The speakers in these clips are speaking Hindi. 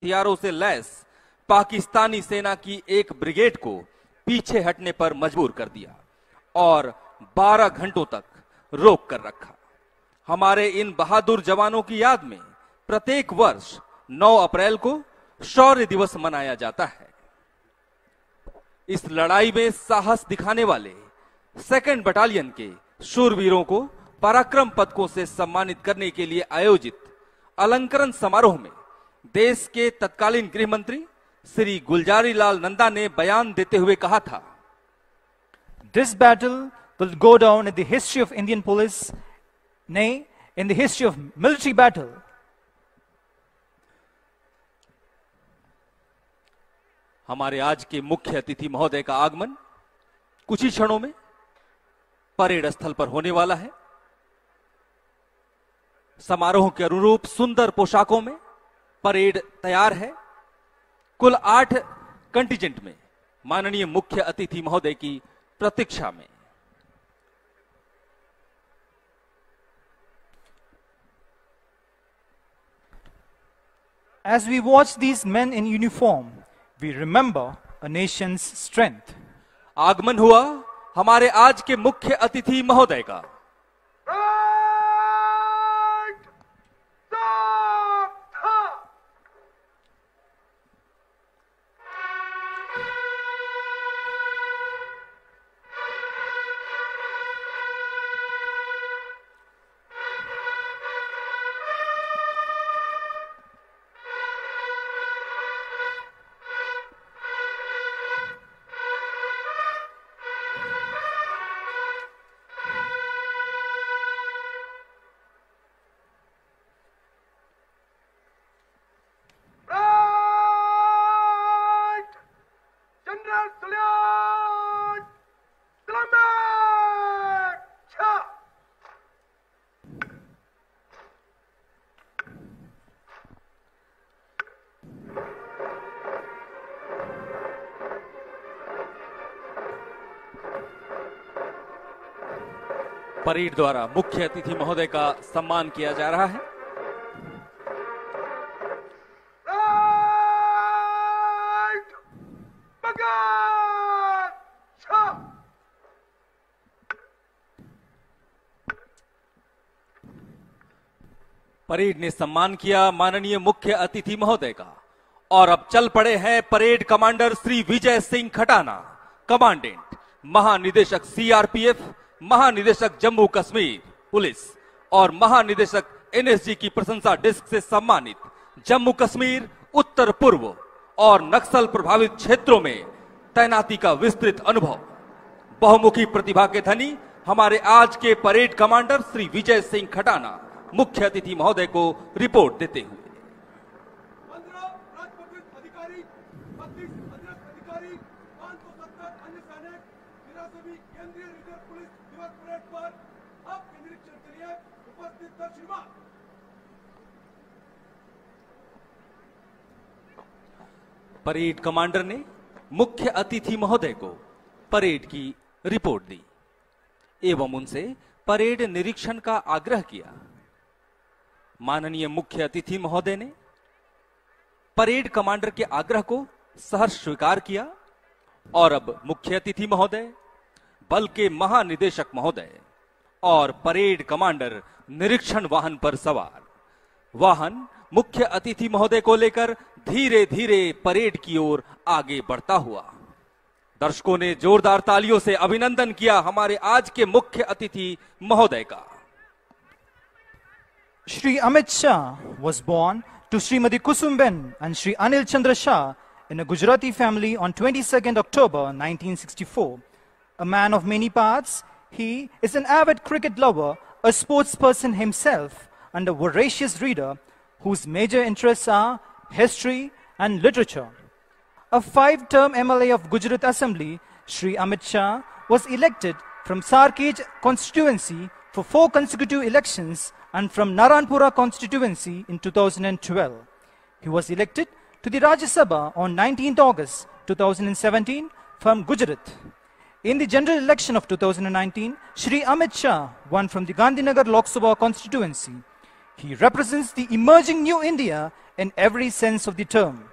हथियारों से लैस पाकिस्तानी सेना की एक ब्रिगेड को पीछे हटने पर मजबूर कर दिया और 12 घंटों तक रोक कर रखा। हमारे इन बहादुर जवानों की याद में प्रत्येक वर्ष 9 अप्रैल को शौर्य दिवस मनाया जाता है। इस लड़ाई में साहस दिखाने वाले 2nd बटालियन के शूरवीरों को पराक्रम पदकों से सम्मानित करने के लिए आयोजित अलंकरण समारोह में देश के तत्कालीन गृह मंत्री श्री गुलजारी लाल नंदा ने बयान देते हुए कहा था, This battle will go down in the history of Indian police, nay, in the history of military battle. हमारे आज के मुख्य अतिथि महोदय का आगमन कुछ ही क्षणों में परेड स्थल पर होने वाला है। समारोह के अनुरूप सुंदर पोशाकों में परेड तैयार है। कुल 8 कंटिजेंट में माननीय मुख्य अतिथि महोदय की प्रतीक्षा में। As we watch these men in uniform, we remember a nation's strength. आगमन हुआ हमारे आज के मुख्य अतिथि महोदय का। परेड द्वारा मुख्य अतिथि महोदय का सम्मान किया जा रहा है। परेड ने सम्मान किया माननीय मुख्य अतिथि महोदय का और अब चल पड़े हैं parade commander Shri Vijay Singh Khatana, commandant, महानिदेशक सीआरपीएफ, महानिदेशक जम्मू कश्मीर पुलिस और महानिदेशक एनएसजी की प्रशंसा डिस्क से सम्मानित जम्मू कश्मीर, उत्तर पूर्व और नक्सल प्रभावित क्षेत्रों में तैनाती का विस्तृत अनुभव, बहुमुखी प्रतिभा के धनी हमारे आज के परेड कमांडर श्री विजय सिंह खटाना मुख्य अतिथि महोदय को रिपोर्ट देते हुए। परेड कमांडर ने मुख्य अतिथि महोदय को परेड की रिपोर्ट दी एवं उनसे परेड निरीक्षण का आग्रह किया। माननीय मुख्य अतिथि महोदय ने परेड कमांडर के आग्रह को सहर्ष स्वीकार किया और अब मुख्य अतिथि महोदय, बल के महानिदेशक महोदय और परेड कमांडर निरीक्षण वाहन पर सवार। वाहन मुख्य अतिथि महोदय को लेकर धीरे धीरे परेड की ओर आगे बढ़ता हुआ। दर्शकों ने जोरदार तालियों से अभिनंदन किया हमारे आज के मुख्य अतिथि महोदय का। Shri Amit Shah was born to Srimati Kusumben and Shri Anil Chandra Shah in a Gujarati family on 22nd October 1964. A man of many parts, he is an avid cricket lover, a sportsperson himself, and a voracious reader whose major interests are history and literature. A 5-term MLA of Gujarat Assembly, Shri Amit Shah was elected from Sarkej constituency for 4 consecutive elections and from Naranpura constituency in 2012. He was elected to the Rajya Sabha on 19th August 2017 from Gujarat. In the general election of 2019, Shri Amit Shah won from the Gandhinagar Lok Sabha constituency. He represents the emerging New India in every sense of the term.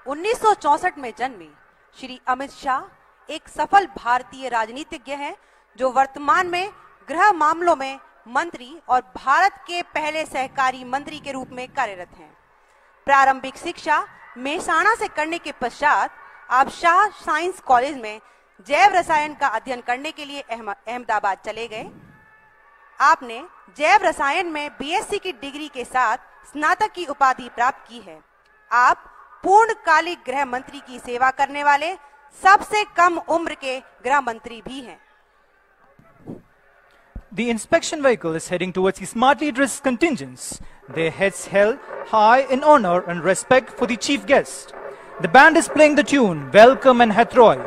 1964 में जन्मे श्री अमित शाह एक सफल भारतीय राजनीतिज्ञ हैं जो वर्तमान में गृह मामलों में मंत्री और भारत के पहले सहकारी मंत्री के रूप में कार्यरत हैं। प्रारंभिक शिक्षा मेहसाणा से करने के पश्चात आप शाह साइंस कॉलेज में जैव रसायन का अध्ययन करने के लिए अहमदाबाद चले गए। आपने जैव रसायन में बीएससी की डिग्री के साथ स्नातक की उपाधि प्राप्त की है। आप पूर्णकालिक गृह मंत्री की सेवा करने वाले सबसे कम उम्र के गृह मंत्री भी हैं। The inspection vehicle is heading towards the smartly dressed contingents, their heads held high in honor and respect for the chief guest. The band is playing the tune Welcome and Hathroy.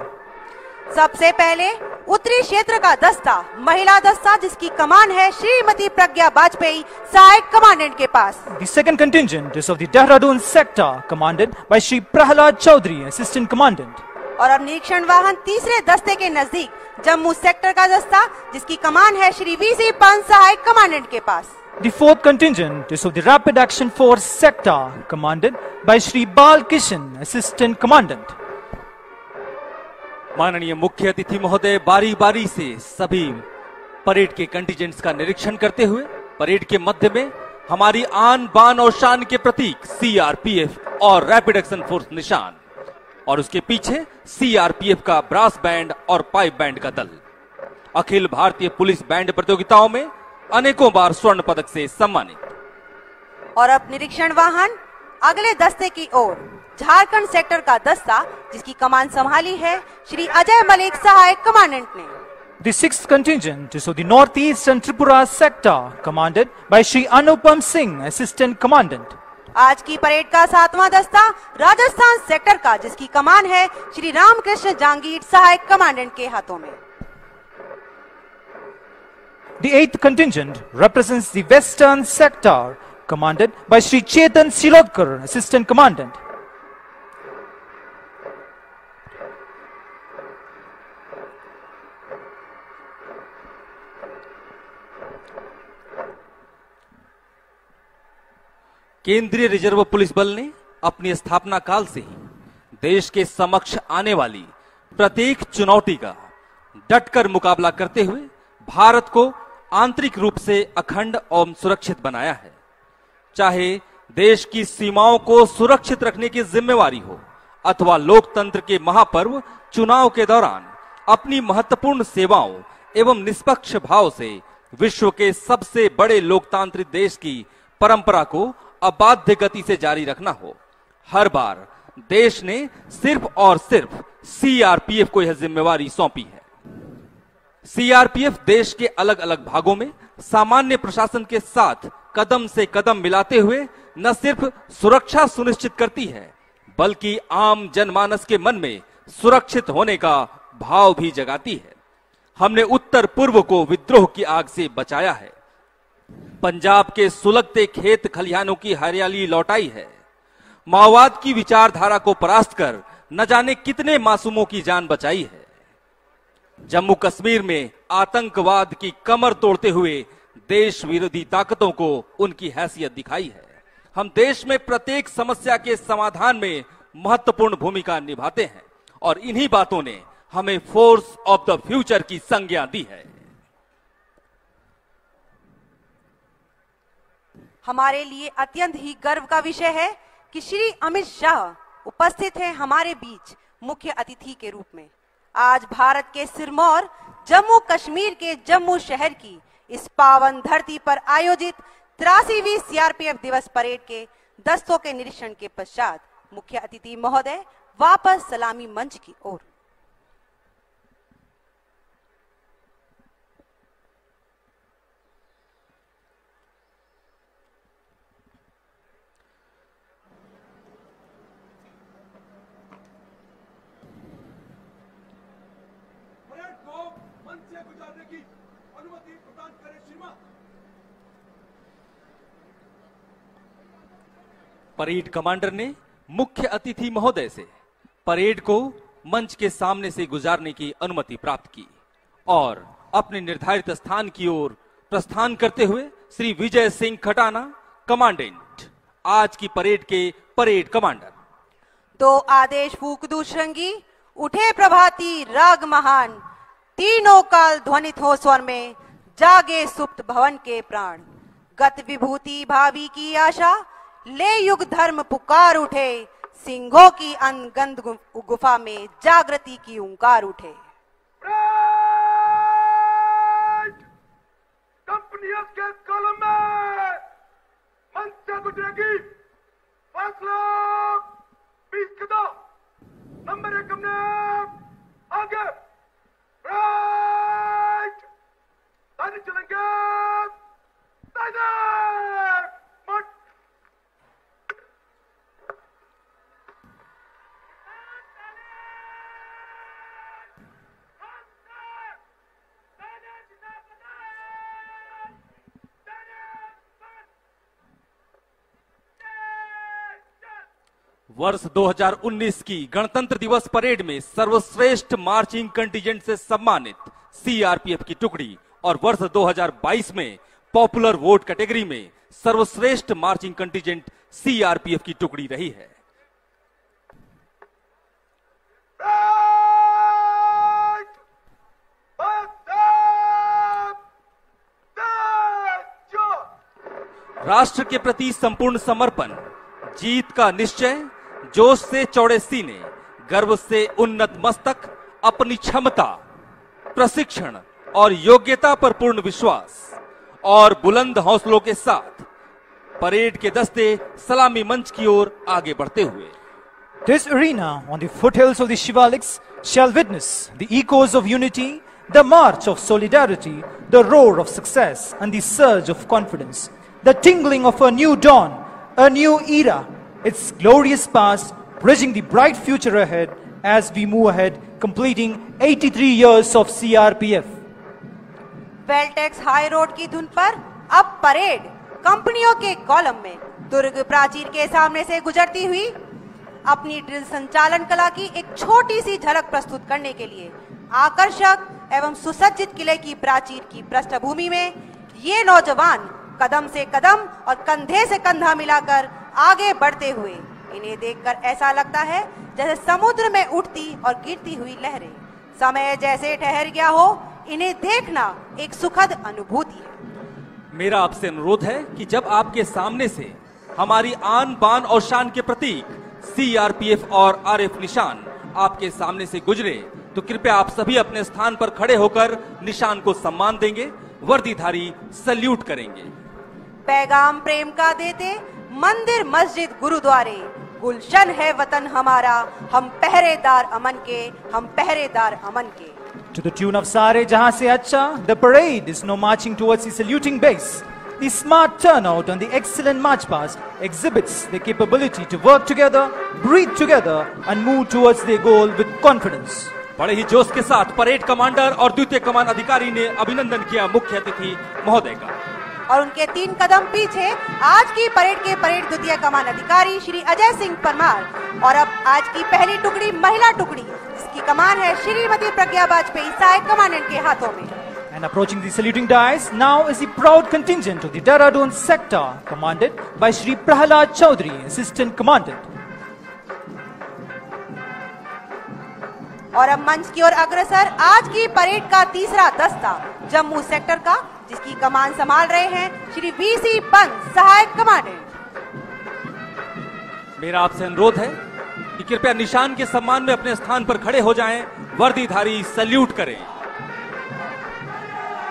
सबसे पहले उत्तरी क्षेत्र का दस्ता, महिला दस्ता जिसकी कमान है श्रीमती प्रज्ञा वाजपेयी सहायक कमांडेंट के पास। The second contingent is of the Dehradun sector, commanded by Shri Prahalad Chaudhary, assistant commandant. और अब निरीक्षण वाहन तीसरे दस्ते के नजदीक जम्मू सेक्टर का दस्ता जिसकी कमान है श्री वीसी पंत सहायक कमांडेंट के पास। The fourth contingent is of the Rapid Action Force sector, commanded by Shri Bal Kishan, assistant commandant. माननीय मुख्य अतिथि महोदय बारी बारी से सभी परेड के कंटिजेंट्स का निरीक्षण करते हुए परेड के मध्य में हमारी आन बान और शान के प्रतीक सीआरपीएफ और रैपिड एक्शन फोर्स निशान और उसके पीछे सीआरपीएफ का ब्रास बैंड और पाइप बैंड का दल अखिल भारतीय पुलिस बैंड प्रतियोगिताओं में अनेकों बार स्वर्ण पदक से सम्मानित। और अब निरीक्षण वाहन अगले दस्ते की ओर झारखंड सेक्टर का दस्ता जिसकी कमान संभाली है श्री अजय मलिक सहायक कमांडेंट ने। The sixth contingent is of the northeastern Tripura sector, commanded by Shri Anupam Singh, assistant commandant. आज की परेड का सातवां दस्ता राजस्थान सेक्टर का जिसकी कमान है श्री रामकृष्ण जांगीर सहायक कमांडेंट के हाथों में। The eighth contingent represents the western sector, commanded by Shri Chetan Silodkar, assistant commandant. केंद्रीय रिजर्व पुलिस बल ने अपनी स्थापना काल से ही देश के समक्ष आने वाली प्रत्येक चुनौती का डटकर मुकाबला करते हुए भारत को आंतरिक रूप से अखंड और सुरक्षित बनाया है। चाहे देश की सीमाओं को सुरक्षित रखने की जिम्मेवारी हो अथवा लोकतंत्र के महापर्व चुनाव के दौरान अपनी महत्वपूर्ण सेवाओं एवं निष्पक्ष भाव से विश्व के सबसे बड़े लोकतांत्रिक देश की परंपरा को अबाध्य गति से जारी रखना हो, हर बार देश ने सिर्फ और सिर्फ सीआरपीएफ को यह जिम्मेवारी सौंपी है। सीआरपीएफ देश के अलग अलग भागों में सामान्य प्रशासन के साथ कदम से कदम मिलाते हुए न सिर्फ सुरक्षा सुनिश्चित करती है बल्कि आम जनमानस के मन में सुरक्षित होने का भाव भी जगाती है। हमने उत्तर पूर्व को विद्रोह की आग से बचाया है, पंजाब के सुलगते खेत खलिहानों की हरियाली लौटाई है, माओवाद की विचारधारा को परास्त कर न जाने कितने मासूमों की जान बचाई है, जम्मू कश्मीर में आतंकवाद की कमर तोड़ते हुए देश विरोधी ताकतों को उनकी हैसियत दिखाई है। हम देश में प्रत्येक समस्या के समाधान में महत्वपूर्ण भूमिका निभाते हैं और इन्हीं बातों ने हमें फोर्स ऑफ द फ्यूचर की संज्ञा दी है। हमारे लिए अत्यंत ही गर्व का विषय है कि श्री अमित शाह उपस्थित हैं हमारे बीच मुख्य अतिथि के रूप में। आज भारत के सिरमौर जम्मू कश्मीर के जम्मू शहर की इस पावन धरती पर आयोजित 83वीं सीआरपीएफ दिवस परेड के दस्तों के निरीक्षण के पश्चात मुख्य अतिथि महोदय वापस सलामी मंच की ओर। परेड कमांडर ने मुख्य अतिथि महोदय से परेड को मंच के सामने से गुजारने की अनुमति प्राप्त की और अपने निर्धारित स्थान की ओर प्रस्थान करते हुए श्री विजय सिंह खटाना, कमांडेंट, आज की परेड के परेड कमांडर। तो आदेश फूक दूं श्रृंगी, उठे प्रभाती राग महान, तीनों काल ध्वनित हो स्वर में, जागे सुप्त भवन के प्राण। गत विभूति भावी की आशा, ले युग धर्म पुकार उठे, सिंहों की अनगंध गुफा में जागृति की ओंकार उठे। कंपनियों के कॉलम में मंच से गुजरेगी फासला 20 कदम। नंबर 1 हमने आगे राइट, दाहिने चलेंगे, दाहिने मट। वर्ष 2019 की गणतंत्र दिवस परेड में सर्वश्रेष्ठ मार्चिंग कंटिजेंट से सम्मानित सीआरपीएफ की टुकड़ी और वर्ष 2022 में पॉपुलर वोट कैटेगरी में सर्वश्रेष्ठ मार्चिंग कंटिजेंट सीआरपीएफ की टुकड़ी रही है। राष्ट्र के प्रति संपूर्ण समर्पण, जीत का निश्चय, जोश से चौड़े सीने, गर्व से उन्नत मस्तक, अपनी क्षमता, प्रशिक्षण और योग्यता पर पूर्ण विश्वास और बुलंद हौसलों के साथ परेड के दस्ते सलामी मंच की ओर आगे बढ़ते हुए। This arena on the foothills of the Shivaliks shall witness the echoes of unity, the march of solidarity, the roar of success and the surge of confidence, the tingling of a new dawn, a new era, its glorious past, bridging the bright future ahead as we move ahead, completing 83 years of CRPF. वेल्टेक्स हाई रोड की धुन पर अब परेड कंपनियों के कॉलम में दुर्ग प्राचीर के सामने से गुजरती हुई अपनी ड्रिल संचालन कला की एक छोटी सी झलक प्रस्तुत करने के लिए आकर्षक एवं सुसज्जित किले की प्राचीर की पृष्ठभूमि में ये नौजवान कदम से कदम और कंधे से कंधा मिलाकर आगे बढ़ते हुए, इन्हें देखकर ऐसा लगता है जैसे समुद्र में उठती और गिरती हुई लहरें। समय जैसे ठहर गया हो, इन्हें देखना एक सुखद अनुभूति है। मेरा आपसे अनुरोध है कि जब आपके सामने से हमारी आन बान और शान के प्रतीक सीआरपीएफ और आरएफ निशान आपके सामने से गुजरे तो कृपया आप सभी अपने स्थान पर खड़े होकर निशान को सम्मान देंगे, वर्दीधारी सल्यूट करेंगे। पैगाम प्रेम का देते मंदिर मस्जिद गुरुद्वारे, गुलशन है वतन हमारा, हम पहरेदार अमन के, हम पहरेदार अमन के। To the tune of Sare Jahan Se Acha, the parade is now marching towards the saluting base. The smart turnout and the excellent march past exhibits the capability to work together, breathe together and move towards their goal with confidence. बड़े ही जोश के साथ परेड कमांडर और द्वितीय कमान अधिकारी ने अभिनंदन किया मुख्य अतिथि महोदय का। और उनके 3 कदम पीछे आज की परेड के परेड द्वितीय कमान अधिकारी श्री अजय सिंह परमार और अब आज की पहली टुकड़ी महिला टुकड़ी जिसकी कमान है श्रीमती प्रज्ञा वाजपेयी सहायक कमांडेंट के हाथों में। And approaching the saluting dais now is the proud contingent of the Dehradun sector commanded by Shri Prahalad Chaudhary, Assistant Commandant. और अब मंच की ओर अग्रसर आज की परेड का तीसरा दस्ता जम्मू सेक्टर का, जिसकी कमान संभाल रहे हैं श्री वीसी पंत सहायक कमांडेंट। मेरा आपसे अनुरोध है कि कृपया निशान के सम्मान में अपने स्थान पर खड़े हो जाएं, वर्दीधारी सल्यूट करें।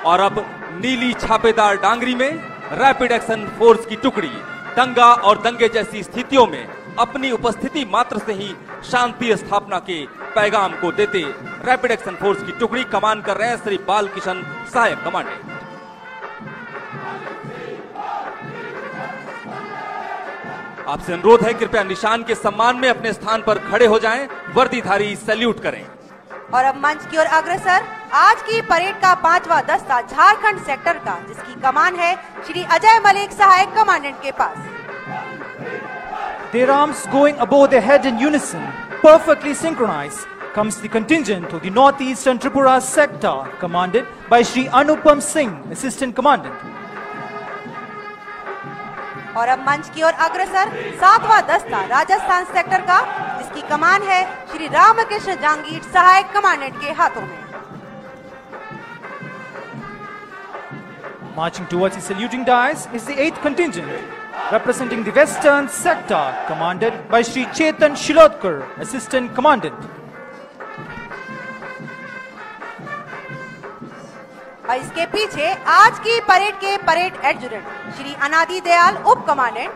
और अब नीली छापेदार डांगरी में रैपिड एक्शन फोर्स की टुकड़ी दंगा और दंगे जैसी स्थितियों में अपनी उपस्थिति मात्र से ही शांति स्थापना के पैगाम को देते रैपिड एक्शन फोर्स की टुकड़ी कमान कर रहे हैं श्री बाल किशन सहायक कमांडेंट। आपसे अनुरोध है कृपया निशान के सम्मान में अपने स्थान पर खड़े हो जाएं, वर्दीधारी सैल्यूट करें। और अब मंच की ओर अग्रसर आज की परेड का 5वां दस्ता झारखंड सेक्टर का, जिसकी कमान है श्री अजय मलिक सहायक कमांडेंट के पास। Their arms going above their head in unison, perfectly synchronized, comes the contingent of the Northeastern Tripura sector, commanded by Shri Anupam Singh, Assistant Commandant. और अब मंच की ओर अग्रसर 7वां दस्ता राजस्थान सेक्टर का, जिसकी कमान है श्री रामकृष्ण जांगीर सहायक कमांडेंट के हाथों में। Marching towards the saluting dais is the 8th contingent, representing the Western Sector, commanded by Shri Chetan Shilodkar, Assistant Commandant. और इसके पीछे आज की परेड के परेड एडजुटेंट श्री अनादि दयाल उप कमांडेंट।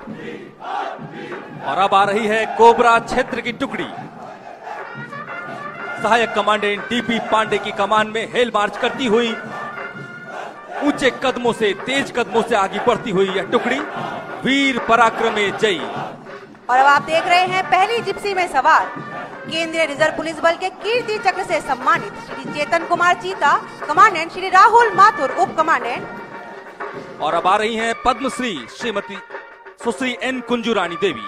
और अब आ रही है कोबरा क्षेत्र की टुकड़ी। सहायक कमांडेंट डीपी पांडे की कमान में हेल मार्च करती हुई ऊंचे कदमों से, तेज कदमों से आगे बढ़ती हुई यह टुकड़ी वीर पराक्रमे जयी। और अब आप देख रहे हैं पहली जिप्सी में सवार केंद्रीय रिजर्व पुलिस बल के कीर्ति चक्र से सम्मानित श्री चेतन कुमार चीता, कमांडेंट श्री राहुल माथुर उप कमांडेंट। और अब आ रही हैं पद्मश्री श्रीमती सुश्री एन कुंजूरानी देवी।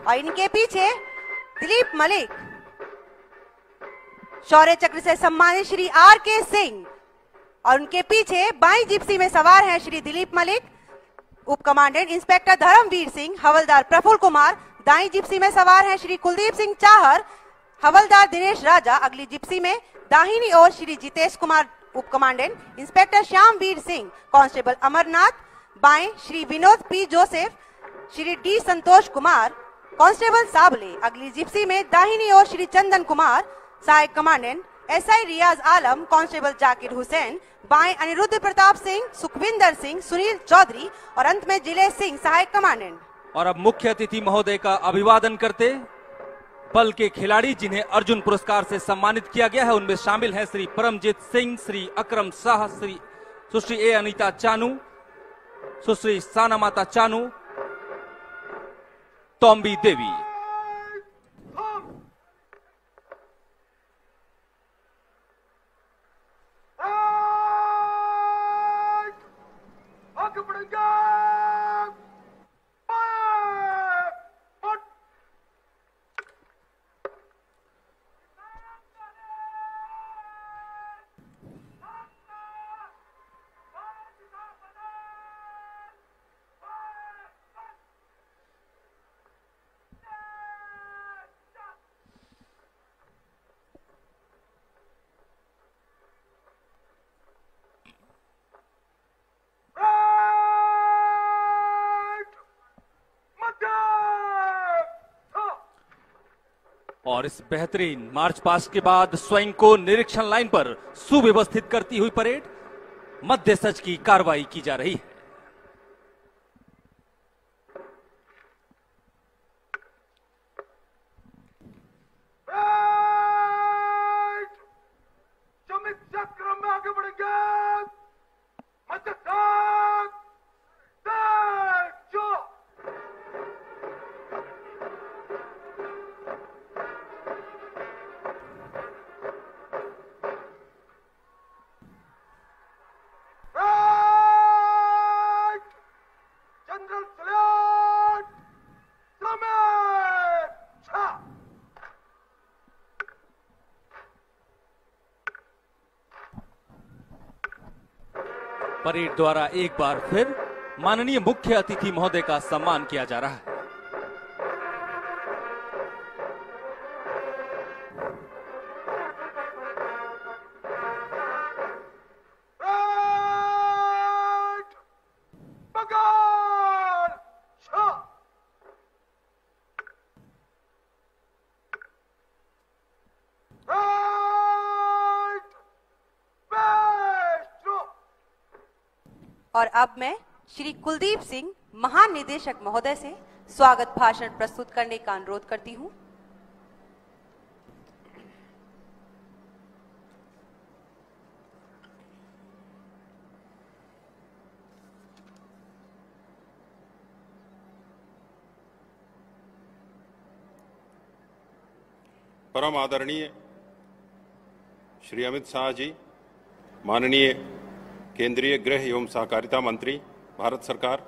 और इनके पीछे दिलीप मलिक, शौर्य चक्र से सम्मानित श्री आर के सिंह। और उनके पीछे बाई जिप्सी में सवार हैं श्री दिलीप मलिक, उप कमांडेंट इंस्पेक्टर धर्मवीर सिंह, हवलदार प्रफुल्ल कुमार। दाई जिप्सी में सवार हैं श्री कुलदीप सिंह चाहर, हवलदार दिनेश राजा। अगली जिप्सी में दाहिनी ओर श्री जितेश कुमार उप commandant, inspector Shyamveer Singh, constable Amarnath. बाएं Shri Vinod P Joseph, Shri D Santosh Kumar, constable Sable. अगली जिप्सी में दाहिनी ओर श्री चंदन कुमार, सहायक commandant, SI Riyaz Alam, constable Zakir Hussain. बाएं अनिरुद्ध प्रताप सिंह, सुखविंदर सिंह, सुनील चौधरी और अंत में जिले सिंह, सहायक कमांडेंट। और अब मुख्य अतिथि महोदय का अभिवादन करते बल के खिलाड़ी जिन्हें अर्जुन पुरस्कार से सम्मानित किया गया है, उनमें शामिल हैं श्री परमजीत सिंह, श्री अकरम शाह, श्री सुश्री ए अनीता चानू, सुश्री साना माता चानू, टॉम्बी देवी। और इस बेहतरीन मार्च पास्ट के बाद स्वयं को निरीक्षण लाइन पर सुव्यवस्थित करती हुई परेड मध्य सच की कार्रवाई की जा रही है। चक्र में आगे बढ़ेंगे। परेड द्वारा एक बार फिर माननीय मुख्य अतिथि महोदय का सम्मान किया जा रहा है। और अब मैं श्री कुलदीप सिंह महानिदेशक महोदय से स्वागत भाषण प्रस्तुत करने का अनुरोध करती हूं। परम आदरणीय श्री अमित शाह जी, माननीय केंद्रीय गृह एवं सहकारिता मंत्री भारत सरकार,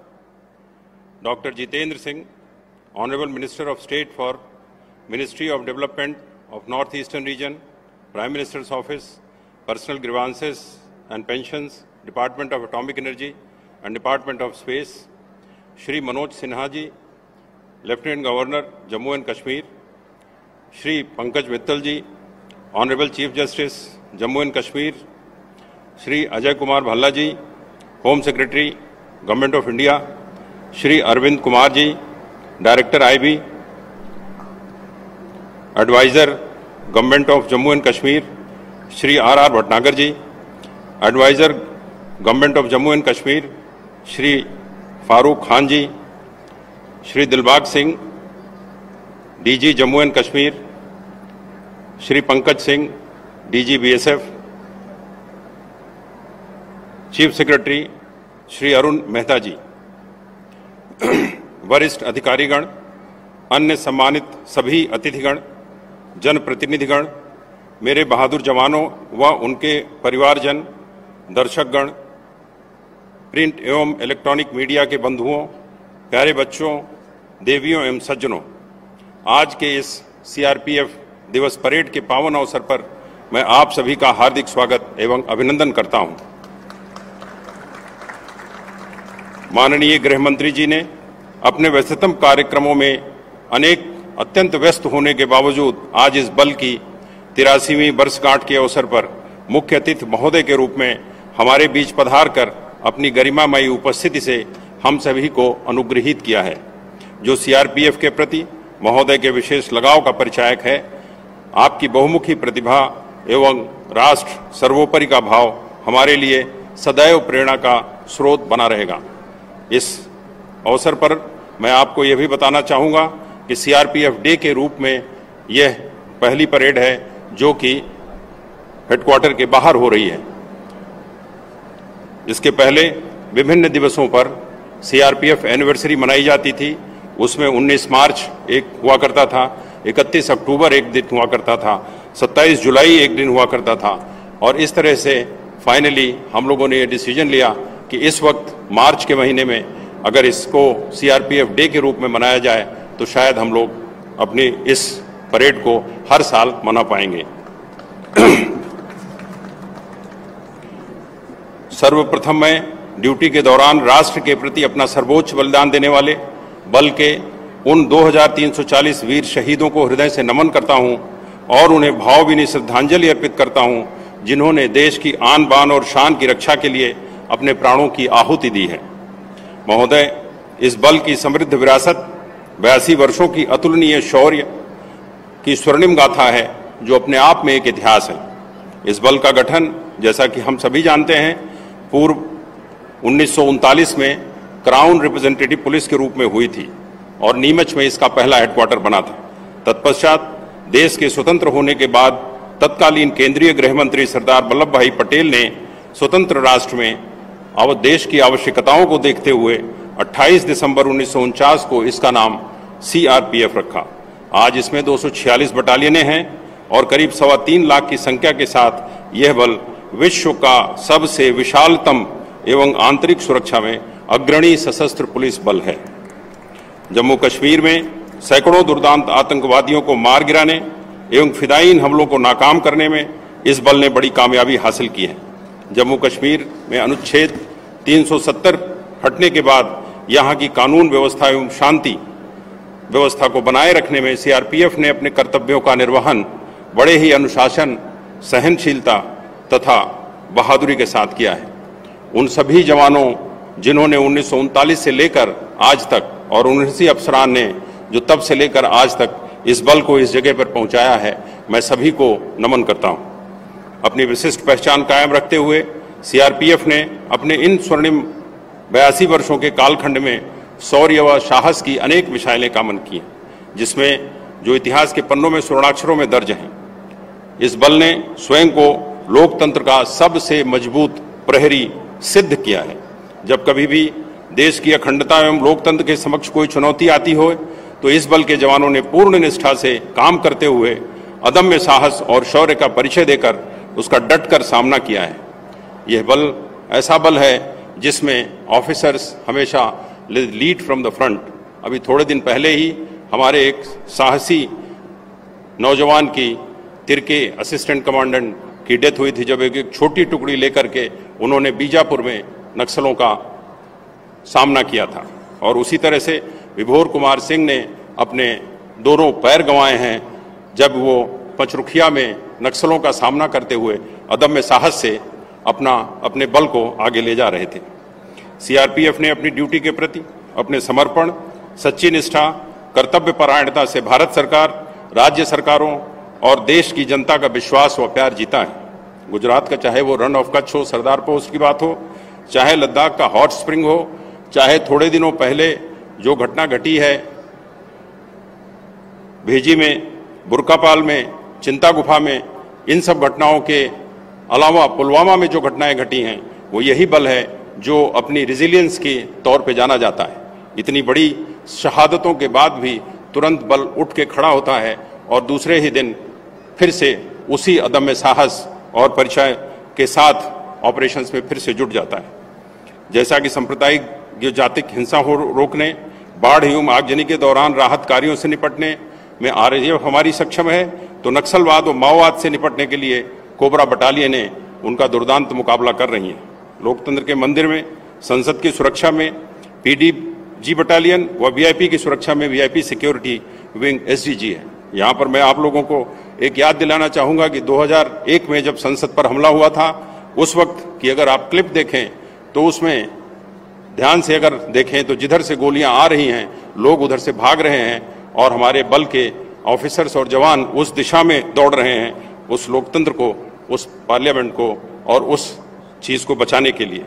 doctor Jitendra Singh, honourable minister of state for ministry of development of north eastern region, prime minister's office, personal grievances and Pensions, Department of Atomic Energy and Department of Space, Shri Manoj Sinha ji, Lieutenant Governor, Jammu and Kashmir, Shri Pankaj Mittal ji, Honorable Chief Justice, Jammu and Kashmir, Shri Ajay Kumar Bhalla ji, Home Secretary, Government of India, Shri Arvind Kumar ji, Director IB, Advisor, Government of Jammu and Kashmir, Shri R.R. Bhatnagar ji, Advisor, Government of Jammu and Kashmir, Shri Farooq Khan ji, Shri Dilbag Singh, DG Jammu and Kashmir, Shri Pankaj Singh, DG BSF, Chief Secretary, Shri Arun Mehta जी, वरिष्ठ अधिकारीगण, अन्य सम्मानित सभी अतिथिगण, जनप्रतिनिधिगण, मेरे बहादुर जवानों व उनके परिवारजन, दर्शकगण, प्रिंट एवं इलेक्ट्रॉनिक मीडिया के बंधुओं, प्यारे बच्चों, देवियों एवं सज्जनों, आज के इस सीआरपीएफ दिवस परेड के पावन अवसर पर मैं आप सभी का हार्दिक स्वागत एवं अभिनंदन करता हूं। माननीय गृह मंत्री जी ने अपने व्यस्ततम कार्यक्रमों में अनेक अत्यंत व्यस्त होने के बावजूद आज इस बल की 83वीं वर्षगांठ के अवसर पर मुख्य अतिथि महोदय के रूप में हमारे बीच पधार कर अपनी गरिमामयी उपस्थिति से हम सभी को अनुग्रहित किया है, जो सीआरपीएफ के प्रति महोदय के विशेष लगाव का परिचायक है। आपकी बहुमुखी प्रतिभा एवं राष्ट्र सर्वोपरि का भाव हमारे लिए सदैव प्रेरणा का स्रोत बना रहेगा। इस अवसर पर मैं आपको यह भी बताना चाहूंगा कि सीआरपीएफ डे के रूप में यह पहली परेड है जो कि हेडक्वार्टर के बाहर हो रही है। इसके पहले विभिन्न दिवसों पर सीआरपीएफ एनिवर्सरी मनाई जाती थी। उसमें 19 मार्च एक हुआ करता था, 31 अक्टूबर एक दिन हुआ करता था, 27 जुलाई एक दिन हुआ करता था और इस तरह से फाइनली हम लोगों ने ये डिसीजन लिया कि इस वक्त मार्च के महीने में अगर इसको सीआरपीएफ डे के रूप में मनाया जाए तो शायद हम लोग अपनी इस परेड को हर साल मना पाएंगे। सर्वप्रथम मैं ड्यूटी के दौरान राष्ट्र के प्रति अपना सर्वोच्च बलिदान देने वाले बल के उन 2340 वीर शहीदों को हृदय से नमन करता हूं और उन्हें भावभीनी श्रद्धांजलि अर्पित करता हूं, जिन्होंने देश की आन बान और शान की रक्षा के लिए अपने प्राणों की आहुति दी है। महोदय, इस बल की समृद्ध विरासत 82 वर्षों की अतुलनीय शौर्य की स्वर्णिम गाथा है, जो अपने आप में एक इतिहास है। इस बल का गठन, जैसा कि हम सभी जानते हैं, पूर्व 1939 में क्राउन रिप्रेजेंटेटिव पुलिस के रूप में हुई थी और नीमच में इसका पहला हेडक्वार्टर बना था। तत्पश्चात देश के स्वतंत्र होने के बाद तत्कालीन केंद्रीय गृह मंत्री सरदार वल्लभ भाई पटेल ने स्वतंत्र राष्ट्र में देश की आवश्यकताओं को देखते हुए 28 दिसंबर 1949 को इसका नाम सीआरपीएफ रखा। आज इसमें 246 बटालियनें हैं और करीब 3.25 लाख की संख्या के साथ यह बल विश्व का सबसे विशालतम एवं आंतरिक सुरक्षा में अग्रणी सशस्त्र पुलिस बल है। जम्मू कश्मीर में सैकड़ों दुर्दांत आतंकवादियों को मार गिराने एवं फिदायीन हमलों को नाकाम करने में इस बल ने बड़ी कामयाबी हासिल की है। जम्मू कश्मीर में अनुच्छेद 370 हटने के बाद यहाँ की कानून व्यवस्था एवं शांति व्यवस्था को बनाए रखने में सीआरपीएफ ने अपने कर्तव्यों का निर्वहन बड़े ही अनुशासन, सहनशीलता तथा बहादुरी के साथ किया है। उन सभी जवानों जिन्होंने 1939 से लेकर आज तक और 19 अफसरान ने जो तब से लेकर आज तक इस बल को इस जगह पर पहुंचाया है, मैं सभी को नमन करता हूं। अपनी विशिष्ट पहचान कायम रखते हुए सीआरपीएफ ने अपने इन स्वर्णिम 82 वर्षों के कालखंड में शौर्य व साहस की अनेक मिसाइलें कामन की, जिसमें जो इतिहास के पन्नों में स्वर्णाक्षरों में दर्ज हैं। इस बल ने स्वयं को लोकतंत्र का सबसे मजबूत प्रहरी सिद्ध किया है। जब कभी भी देश की अखंडता एवं लोकतंत्र के समक्ष कोई चुनौती आती हो तो इस बल के जवानों ने पूर्ण निष्ठा से काम करते हुए अदम्य साहस और शौर्य का परिचय देकर उसका डटकर सामना किया है। यह बल ऐसा बल है जिसमें ऑफिसर्स हमेशा लीड फ्रॉम द फ्रंट। अभी थोड़े दिन पहले ही हमारे एक साहसी नौजवान की तिरके असिस्टेंट कमांडेंट की डेथ हुई थी, जब एक छोटी टुकड़ी लेकर के उन्होंने बीजापुर में नक्सलों का सामना किया था। और उसी तरह से विभोर कुमार सिंह ने अपने दोनों पैर गंवाए हैं जब वो पंचरुखिया में नक्सलों का सामना करते हुए अदम्य साहस से अपने बल को आगे ले जा रहे थे। सीआरपीएफ ने अपनी ड्यूटी के प्रति अपने समर्पण, सच्ची निष्ठा, कर्तव्य परायणता से भारत सरकार, राज्य सरकारों और देश की जनता का विश्वास व प्यार जीता है। गुजरात का चाहे वो रन ऑफ कच्छ हो, सरदार पोस्ट की बात हो, चाहे लद्दाख का हॉट स्प्रिंग हो, चाहे थोड़े दिनों पहले जो घटना घटी है भेजी में, बुरकापाल में, चिंता गुफा में, इन सब घटनाओं के अलावा पुलवामा में जो घटनाएं घटी हैं वो यही बल है जो अपनी रेजिलियंस के तौर पे जाना जाता है। इतनी बड़ी शहादतों के बाद भी तुरंत बल उठ के खड़ा होता है और दूसरे ही दिन फिर से उसी अदम्य साहस और परिचय के साथ ऑपरेशंस में फिर से जुट जाता है। जैसा कि सांप्रदायिक जातिक हिंसा हो रोकने, बाढ़ एवं आगजनी के दौरान राहत कार्यों से निपटने में आरएएफ हमारी सक्षम है, तो नक्सलवाद और माओवाद से निपटने के लिए कोबरा बटालियनें उनका दुर्दांत मुकाबला कर रही हैं। लोकतंत्र के मंदिर में, संसद की सुरक्षा में पीडीजी बटालियन व वीआईपी की सुरक्षा में वीआईपी सिक्योरिटी विंग एसडीजी है। यहाँ पर मैं आप लोगों को एक याद दिलाना चाहूंगा कि 2001 में जब संसद पर हमला हुआ था, उस वक्त की अगर आप क्लिप देखें तो उसमें ध्यान से अगर देखें तो जिधर से गोलियां आ रही हैं लोग उधर से भाग रहे हैं और हमारे बल के ऑफिसर्स और जवान उस दिशा में दौड़ रहे हैं, उस लोकतंत्र को, उस पार्लियामेंट को और उस चीज को बचाने के लिए।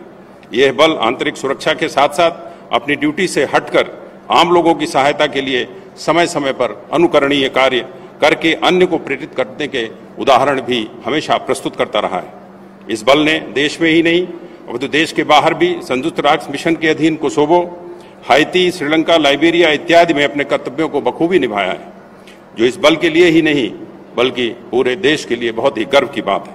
यह बल आंतरिक सुरक्षा के साथ साथ अपनी ड्यूटी से हटकर आम लोगों की सहायता के लिए समय समय पर अनुकरणीय कार्य करके अन्य को प्रेरित करने के उदाहरण भी हमेशा प्रस्तुत करता रहा है। इस बल ने देश में ही नहीं अपितु देश के बाहर भी संयुक्त राष्ट्र मिशन के अधीन कोसोवो, हाइती, श्रीलंका, लाइबेरिया इत्यादि में अपने कर्तव्यों को बखूबी निभाया है, जो इस बल के लिए ही नहीं बल्कि पूरे देश के लिए बहुत ही गर्व की बात है।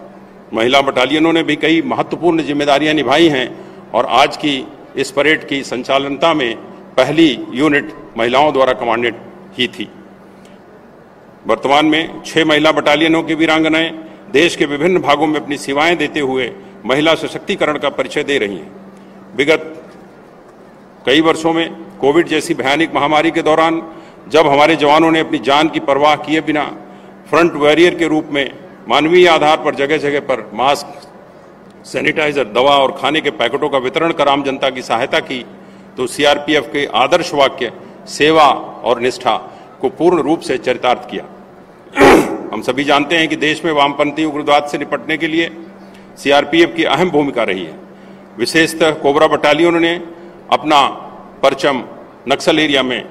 महिला बटालियनों ने भी कई महत्वपूर्ण जिम्मेदारियां निभाई हैं और आज की इस परेड की संचालनता में पहली यूनिट महिलाओं द्वारा कमांडेड ही थी। वर्तमान में 6 महिला बटालियनों की वीरांगनाएं देश के विभिन्न भागों में अपनी सेवाएं देते हुए महिला सशक्तिकरण का परिचय दे रही हैं। विगत कई वर्षों में कोविड जैसी भयानक महामारी के दौरान जब हमारे जवानों ने अपनी जान की परवाह किए बिना फ्रंट वॉरियर के रूप में मानवीय आधार पर जगह जगह पर मास्क, सैनिटाइजर, दवा और खाने के पैकेटों का वितरण कर आम जनता की सहायता की, तो सीआरपीएफ के आदर्श वाक्य सेवा और निष्ठा को पूर्ण रूप से चरितार्थ किया। हम सभी जानते हैं कि देश में वामपंथी उग्रवाद से निपटने के लिए सीआरपीएफ की अहम भूमिका रही है। विशेषतः कोबरा बटालियन ने अपना परचम नक्सल एरिया में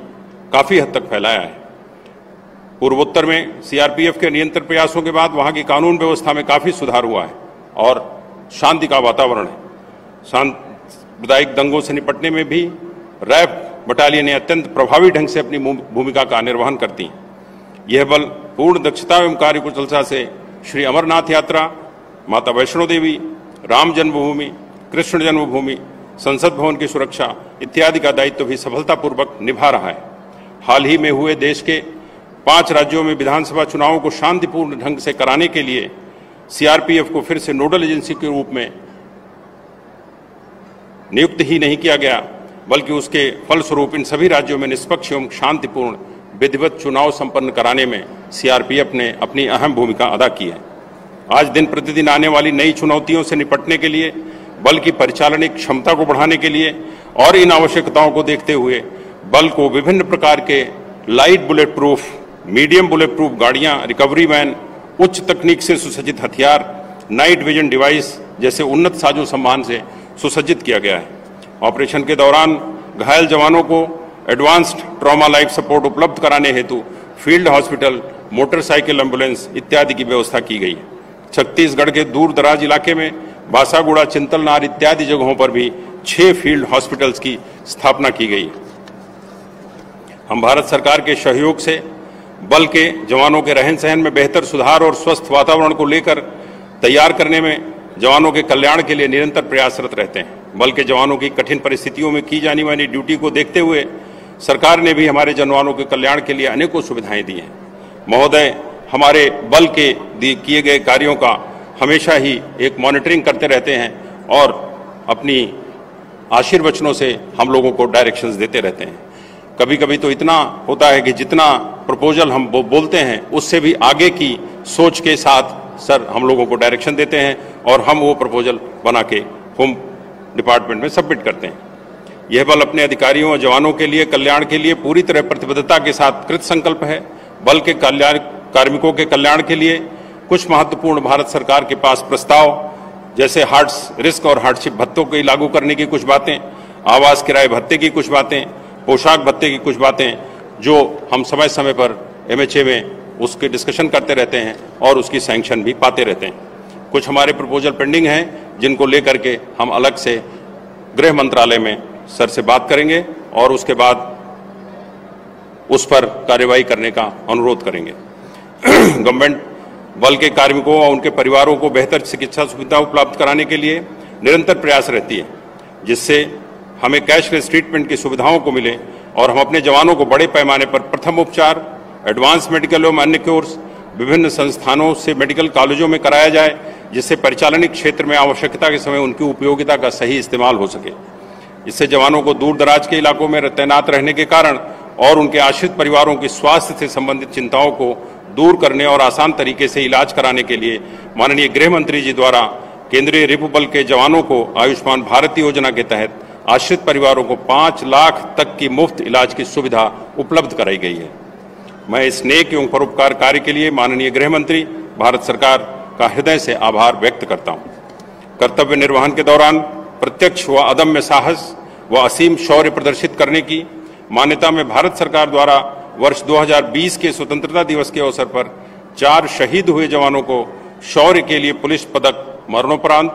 काफी हद तक फैलाया है। पूर्वोत्तर में सीआरपीएफ के निरंतर प्रयासों के बाद वहां की कानून व्यवस्था में काफी सुधार हुआ है और शांति का वातावरण है। सांप्रदायिक दंगों से निपटने में भी रैफ बटालियनें अत्यंत प्रभावी ढंग से अपनी भूमिका का निर्वहन करती हैं। यह बल पूर्ण दक्षता एवं कार्यकुशलता से श्री अमरनाथ यात्रा, माता वैष्णो देवी, राम जन्मभूमि, कृष्ण जन्मभूमि, संसद भवन की सुरक्षा इत्यादि का दायित्व भी सफलतापूर्वक निभा रहा है। हाल ही में हुए देश के 5 राज्यों में विधानसभा चुनावों को शांतिपूर्ण ढंग से कराने के लिए सीआरपीएफ को फिर से नोडल एजेंसी के रूप में नियुक्त ही नहीं किया गया, बल्कि उसके फलस्वरूप इन सभी राज्यों में निष्पक्ष एवं शांतिपूर्ण विधिवत चुनाव संपन्न कराने में सीआरपीएफ ने अपनी अहम भूमिका अदा की है। आज दिन प्रतिदिन आने वाली नई चुनौतियों से निपटने के लिए, बल की परिचालनिक क्षमता को बढ़ाने के लिए और इन आवश्यकताओं को देखते हुए बल को विभिन्न प्रकार के light bullet proof, medium bullet proof गाड़ियां, रिकवरी वैन, उच्च तकनीक से सुसज्जित हथियार, नाइट विजन डिवाइस जैसे उन्नत साजो सामान से सुसज्जित किया गया है। ऑपरेशन के दौरान घायल जवानों को एडवांस्ड ट्रॉमा लाइफ सपोर्ट उपलब्ध कराने हेतु फील्ड हॉस्पिटल, मोटरसाइकिल एम्बुलेंस इत्यादि की व्यवस्था की गई है। छत्तीसगढ़ के दूर दराज इलाके में बासागुड़ा, चिंतलनार इत्यादि जगहों पर भी 6 फील्ड हॉस्पिटल्स की स्थापना की गई है। हम भारत सरकार के सहयोग से बल के जवानों के रहन सहन में बेहतर सुधार और स्वस्थ वातावरण को लेकर तैयार करने में जवानों के कल्याण के लिए निरंतर प्रयासरत रहते हैं। बल के जवानों की कठिन परिस्थितियों में की जाने वाली ड्यूटी को देखते हुए सरकार ने भी हमारे जवानों के कल्याण के लिए अनेकों सुविधाएं दी हैं। महोदय, हमारे बल के किए गए कार्यों का हमेशा ही एक मॉनिटरिंग करते रहते हैं और अपनी आशीर्वचनों से हम लोगों को डायरेक्शंस देते रहते हैं। कभी कभी तो इतना होता है कि जितना प्रपोजल हम बोलते हैं उससे भी आगे की सोच के साथ सर हम लोगों को डायरेक्शन देते हैं और हम वो प्रपोजल बना के होम डिपार्टमेंट में सबमिट करते हैं। यह बल अपने अधिकारियों और जवानों के लिए कल्याण के लिए पूरी तरह प्रतिबद्धता के साथ कृत संकल्प है। बल के कल्याण कार्मिकों के कल्याण के लिए कुछ महत्वपूर्ण भारत सरकार के पास प्रस्ताव जैसे रिस्क और हार्डशिप भत्तों को लागू करने की कुछ बातें, आवास किराए भत्ते की कुछ बातें, पोशाक भत्ते की कुछ बातें, जो हम समय समय पर MHA में उसके डिस्कशन करते रहते हैं और उसकी सैंक्शन भी पाते रहते हैं। कुछ हमारे प्रपोजल पेंडिंग हैं जिनको लेकर के हम अलग से गृह मंत्रालय में सर से बात करेंगे और उसके बाद उस पर कार्यवाही करने का अनुरोध करेंगे। गवर्नमेंट बल के कार्मिकों और उनके परिवारों को बेहतर चिकित्सा सुविधा उपलब्ध कराने के लिए निरंतर प्रयास रहती है, जिससे हमें कैशलेस ट्रीटमेंट की सुविधाओं को मिले और हम अपने जवानों को बड़े पैमाने पर प्रथम उपचार, एडवांस मेडिकल एवं अन्य कोर्स विभिन्न संस्थानों से मेडिकल कॉलेजों में कराया जाए, जिससे परिचालनिक क्षेत्र में आवश्यकता के समय उनकी उपयोगिता का सही इस्तेमाल हो सके। इससे जवानों को दूर दराज के इलाकों में तैनात रहने के कारण और उनके आश्रित परिवारों की स्वास्थ्य से संबंधित चिंताओं को दूर करने और आसान तरीके से इलाज कराने के लिए माननीय गृह मंत्री जी द्वारा केंद्रीय रिपु बल के जवानों को आयुष्मान भारत योजना के तहत आश्रित परिवारों को 5 लाख तक की मुफ्त इलाज की सुविधा उपलब्ध कराई गई है। मैं इस नेक एवं परोपकार कार्य के लिए माननीय गृह मंत्री भारत सरकार का हृदय से आभार व्यक्त करता हूं। कर्तव्य निर्वहन के दौरान प्रत्यक्ष व अदम्य साहस व असीम शौर्य प्रदर्शित करने की मान्यता में भारत सरकार द्वारा वर्ष 2020 के स्वतंत्रता दिवस के अवसर पर 4 शहीद हुए जवानों को शौर्य के लिए पुलिस पदक मरणोपरांत,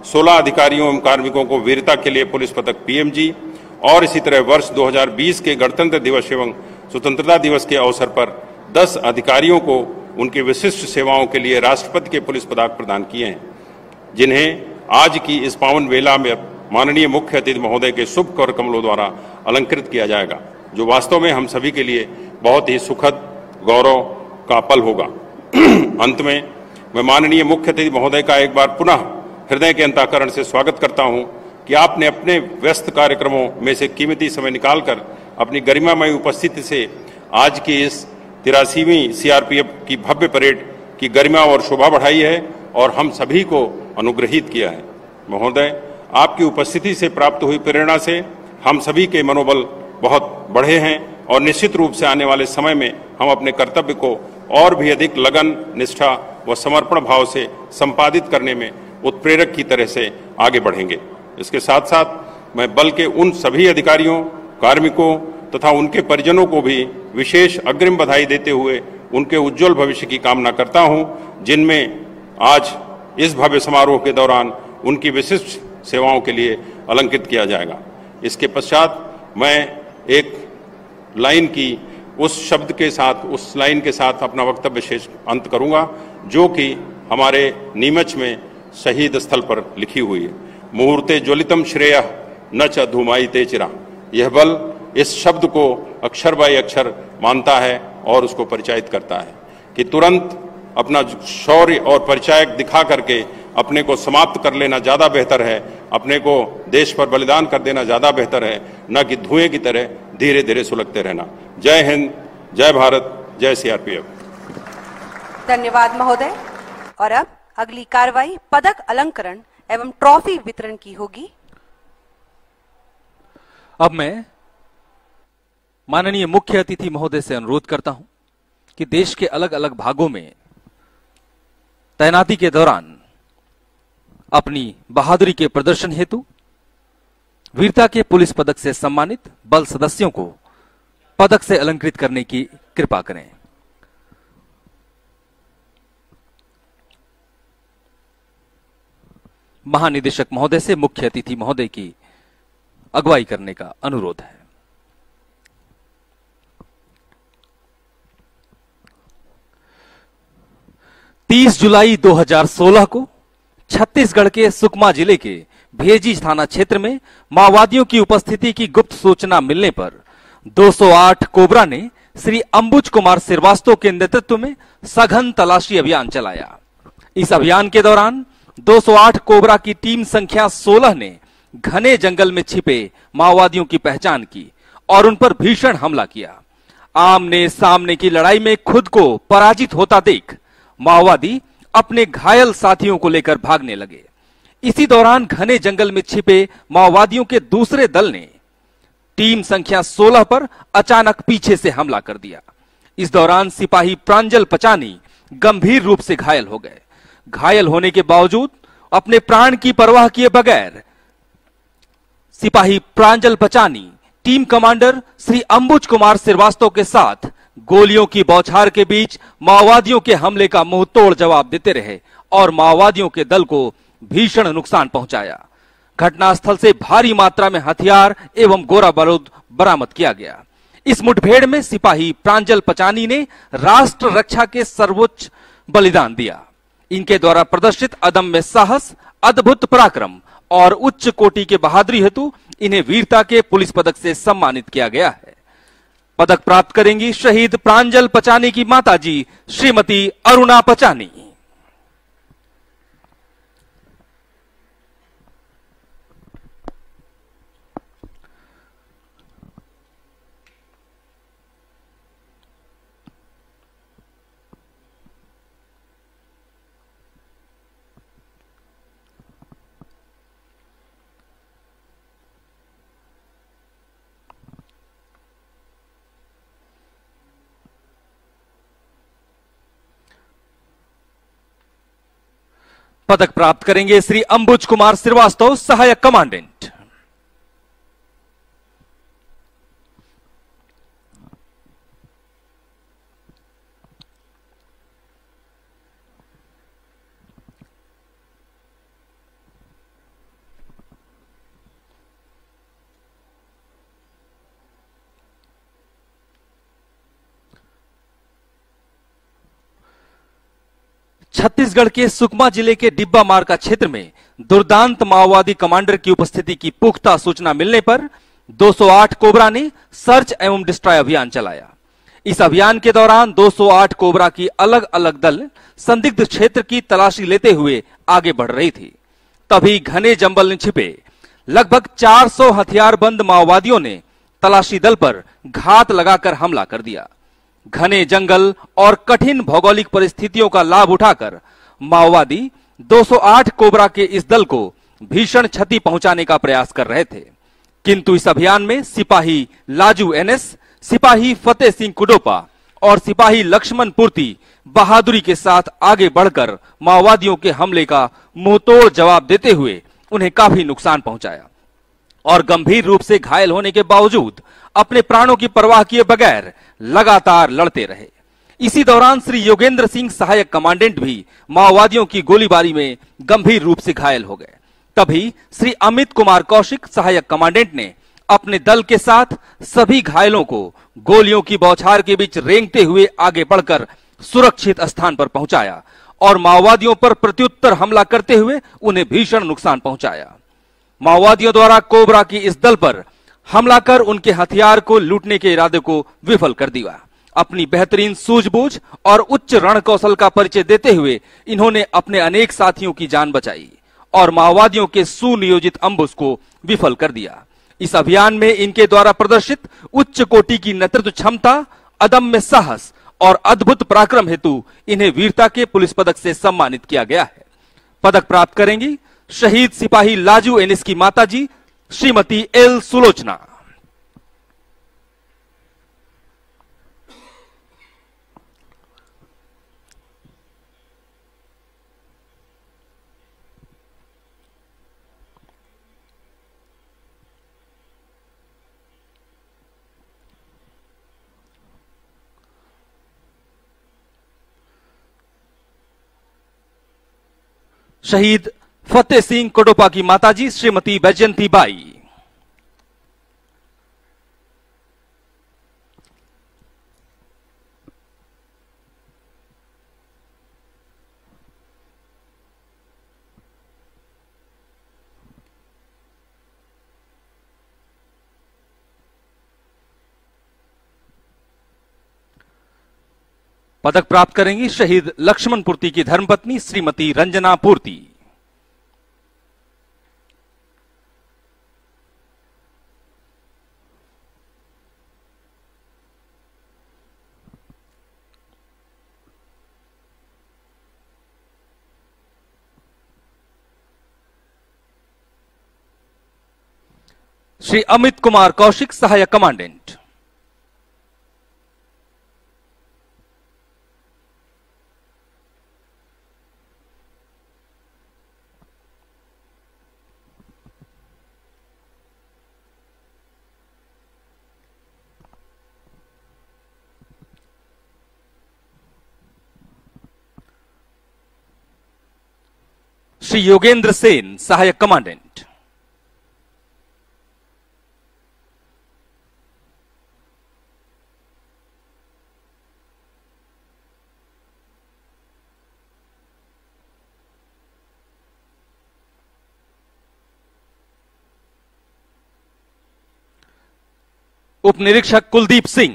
16 अधिकारियों एवं कार्मिकों को वीरता के लिए पुलिस पदक PMG और इसी तरह वर्ष 2020 के गणतंत्र दिवस एवं स्वतंत्रता दिवस के अवसर पर 10 अधिकारियों को उनकी विशिष्ट सेवाओं के लिए राष्ट्रपति के पुलिस पदक प्रदान किए हैं, जिन्हें आज की इस पावन वेला में माननीय मुख्य अतिथि महोदय के शुभ कर कमलों द्वारा अलंकृत किया जाएगा, जो वास्तव में हम सभी के लिए बहुत ही सुखद गौरव का पल होगा। अंत में मैं माननीय मुख्य अतिथि महोदय का एक बार पुनः हृदय के अंतःकरण से स्वागत करता हूं कि आपने अपने व्यस्त कार्यक्रमों में से कीमती समय निकालकर अपनी गरिमामय उपस्थिति से आज की इस 83वीं CRPF की भव्य परेड की गरिमा और शोभा बढ़ाई है और हम सभी को अनुग्रहित किया है। महोदय, आपकी उपस्थिति से प्राप्त हुई प्रेरणा से हम सभी के मनोबल बहुत बढ़े हैं और निश्चित रूप से आने वाले समय में हम अपने कर्तव्य को और भी अधिक लगन, निष्ठा व समर्पण भाव से संपादित करने में उत्प्रेरक की तरह से आगे बढ़ेंगे। इसके साथ साथ मैं बल के उन सभी अधिकारियों, कार्मिकों तथा उनके परिजनों को भी विशेष अग्रिम बधाई देते हुए उनके उज्जवल भविष्य की कामना करता हूं, जिनमें आज इस भव्य समारोह के दौरान उनकी विशिष्ट सेवाओं के लिए अलंकृत किया जाएगा। इसके पश्चात मैं एक लाइन की उस लाइन के साथ अपना वक्तव्य शेष अंत करूंगा, जो कि हमारे नीमच में शहीद स्थल पर लिखी हुई है। मुहूर्ते ज्वलितम श्रेय न च धूमायिते चिरा। यह बल इस शब्द को अक्षर बाय अक्षर मानता है और उसको परिचायित करता है कि तुरंत अपना शौर्य और परिचायक दिखा करके अपने को समाप्त कर लेना ज्यादा बेहतर है, अपने को देश पर बलिदान कर देना ज्यादा बेहतर है, न कि धुएं की तरह धीरे धीरे सुलगते रहना। जय हिंद, जय भारत, जय CRPF। धन्यवाद महोदय। और अब अगली कार्रवाई पदक अलंकरण एवं ट्रॉफी वितरण की होगी। अब मैं माननीय मुख्य अतिथि महोदय से अनुरोध करता हूं कि देश के अलग अलग भागों में तैनाती के दौरान अपनी बहादुरी के प्रदर्शन हेतु वीरता के पुलिस पदक से सम्मानित बल सदस्यों को पदक से अलंकृत करने की कृपा करें। महानिदेशक महोदय से मुख्य अतिथि महोदय की अगुवाई करने का अनुरोध है। जुलाई 2016 को छत्तीसगढ़ के सुकमा जिले के भेजी थाना क्षेत्र में माओवादियों की उपस्थिति की गुप्त सूचना मिलने पर 208 कोबरा ने श्री अंबुज कुमार श्रीवास्तव के नेतृत्व में सघन तलाशी अभियान चलाया। इस अभियान के दौरान 208 कोबरा की टीम संख्या 16 ने घने जंगल में छिपे माओवादियों की पहचान की और उन पर भीषण हमला किया। आमने सामने की लड़ाई में खुद को पराजित होता देख माओवादी अपने घायल साथियों को लेकर भागने लगे। इसी दौरान घने जंगल में छिपे माओवादियों के दूसरे दल ने टीम संख्या 16 पर अचानक पीछे से हमला कर दिया। इस दौरान सिपाही प्रांजल पचानी गंभीर रूप से घायल हो गए। घायल होने के बावजूद अपने प्राण की परवाह किए बगैर सिपाही प्रांजल पचानी टीम कमांडर श्री अंबुज कुमार श्रीवास्तव के साथ गोलियों की बौछार के बीच माओवादियों के हमले का मुंहतोड़ जवाब देते रहे और माओवादियों के दल को भीषण नुकसान पहुंचाया। घटनास्थल से भारी मात्रा में हथियार एवं गोला बारूद बरामद किया गया। इस मुठभेड़ में सिपाही प्रांजल पचानी ने राष्ट्र रक्षा के सर्वोच्च बलिदान दिया। इनके द्वारा प्रदर्शित अदम्य साहस, अद्भुत पराक्रम और उच्च कोटि के बहादुरी हेतु इन्हें वीरता के पुलिस पदक से सम्मानित किया गया है। पदक प्राप्त करेंगी शहीद प्रांजल पचानी की माताजी श्रीमती अरुणा पचानी। पदक प्राप्त करेंगे श्री अंबुज कुमार श्रीवास्तव, सहायक कमांडेंट। छत्तीसगढ़ के सुकमा जिले के डिब्बा मार्का क्षेत्र में दुर्दांत माओवादी कमांडर की उपस्थिति की पुख्ता सूचना मिलने पर 208 कोबरा ने सर्च एवं डिस्ट्रॉय अभियान चलाया। इस अभियान के दौरान 208 कोबरा की अलग अलग दल संदिग्ध क्षेत्र की तलाशी लेते हुए आगे बढ़ रही थी। तभी घने जंगल में छिपे लगभग 400 हथियारबंद माओवादियों ने तलाशी दल पर घात लगाकर हमला कर दिया। घने जंगल और कठिन भौगोलिक परिस्थितियों का लाभ उठाकर माओवादी 208 कोबरा के इस दल को भीषण क्षति पहुंचाने का प्रयास कर रहे थे, किंतु इस अभियान में सिपाही लाजू एनएस, सिपाही फतेह सिंह कुडोपा और सिपाही लक्ष्मण पूर्ति बहादुरी के साथ आगे बढ़कर माओवादियों के हमले का मुंहतोड़ जवाब देते हुए उन्हें काफी नुकसान पहुंचाया और गंभीर रूप से घायल होने के बावजूद अपने प्राणों की परवाह किए बगैर लगातार लड़ते रहे। इसी दौरान श्री योगेंद्र सिंह, सहायक कमांडेंट भी माओवादियों की गोलीबारी में गंभीर रूप से घायल हो गए। तभी श्री अमित कुमार कौशिक, सहायक कमांडेंट ने अपने दल के साथ सभी घायलों को गोलियों की बौछार के बीच रेंगते हुए आगे बढ़कर सुरक्षित स्थान पर पहुंचाया और माओवादियों पर प्रत्युत्तर हमला करते हुए उन्हें भीषण नुकसान पहुंचाया। माओवादियों द्वारा कोबरा की इस दल पर हमला कर उनके हथियार को लूटने के इरादे को विफल कर दिया। अपनी बेहतरीन सूझबूझ और उच्च रण कौशल का परिचय देते हुए इन्होंने अपने अनेक साथियों की जान बचाई और माओवादियों के सुनियोजित अम्बुश को विफल कर दिया। इस अभियान में इनके द्वारा प्रदर्शित उच्च कोटि की नेतृत्व क्षमता, अदम्य साहस और अद्भुत पराक्रम हेतु इन्हें वीरता के पुलिस पदक से सम्मानित किया गया है। पदक प्राप्त करेंगी शहीद सिपाही लाजू एनिस की माताजी श्रीमती एल सुलोचना। शहीद फतेह सिंह कोडोपा की माताजी श्रीमती बैजयंती बाई। पदक प्राप्त करेंगी शहीद लक्ष्मण पूर्ति की धर्मपत्नी श्रीमती रंजना पूर्ति। श्री अमित कुमार कौशिक, सहायक कमांडेंट। श्री योगेंद्र सेन, सहायक कमांडेंट। उप निरीक्षक कुलदीप सिंह।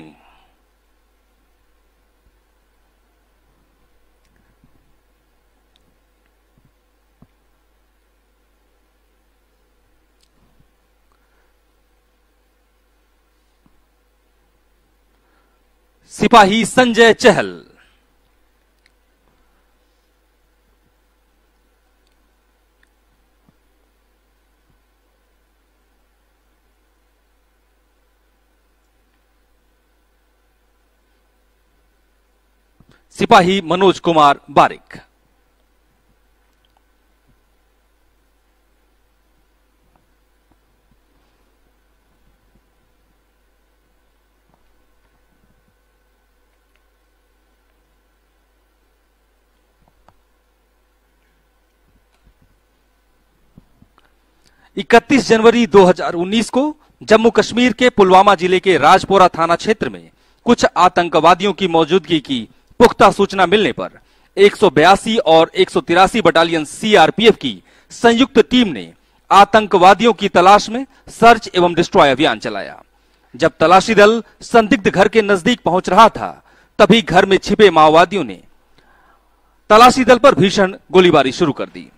सिपाही संजय चहल। सिपाही मनोज कुमार बारिक। इकतीस जनवरी 2019 को जम्मू कश्मीर के पुलवामा जिले के राजपोरा थाना क्षेत्र में कुछ आतंकवादियों की मौजूदगी की पुख्ता सूचना मिलने पर 182 और 183 बटालियन सीआरपीएफ की संयुक्त टीम ने आतंकवादियों की तलाश में सर्च एवं डिस्ट्रॉय अभियान चलाया। जब तलाशी दल संदिग्ध घर के नजदीक पहुंच रहा था, तभी घर में छिपे माओवादियों ने तलाशी दल पर भीषण गोलीबारी शुरू कर दी।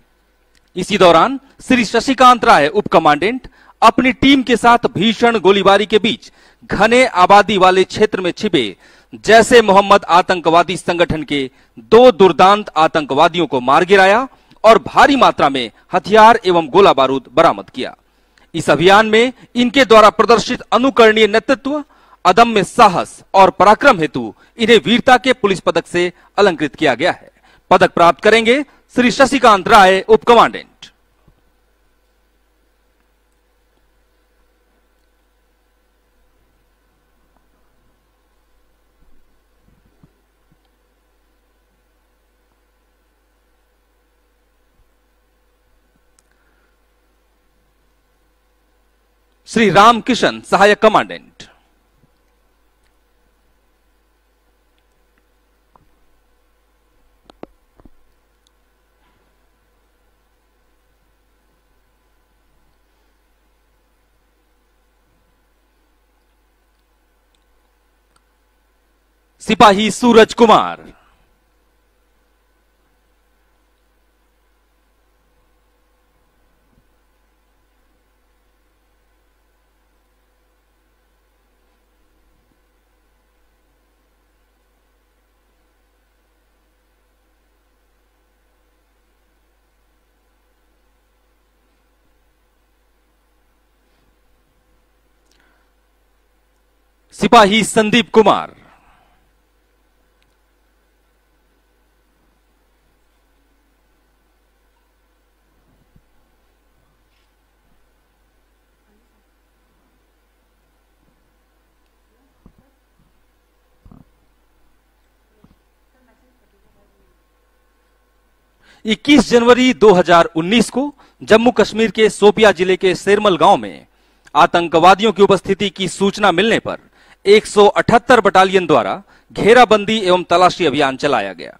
इसी दौरान श्री शशिकांत राय, उप कमांडेंट, अपनी टीम के साथ भीषण गोलीबारी के बीच घने आबादी वाले क्षेत्र में छिपे जैसे मोहम्मद आतंकवादी संगठन के 2 दुर्दांत आतंकवादियों को मार गिराया और भारी मात्रा में हथियार एवं गोला बारूद बरामद किया। इस अभियान में इनके द्वारा प्रदर्शित अनुकरणीय नेतृत्व, अदम्य साहस और पराक्रम हेतु इन्हें वीरता के पुलिस पदक से अलंकृत किया गया है। पदक प्राप्त करेंगे श्री शशिकांत राय, उप कमांडेंट। श्री रामकिशन, सहायक कमांडेंट। सिपाही सूरज कुमार। सिपाही संदीप कुमार। इक्कीस जनवरी 2019 को जम्मू कश्मीर के शोपिया जिले के सेरमल गांव में आतंकवादियों की उपस्थिति की सूचना मिलने पर 178 बटालियन द्वारा घेराबंदी एवं तलाशी अभियान चलाया गया।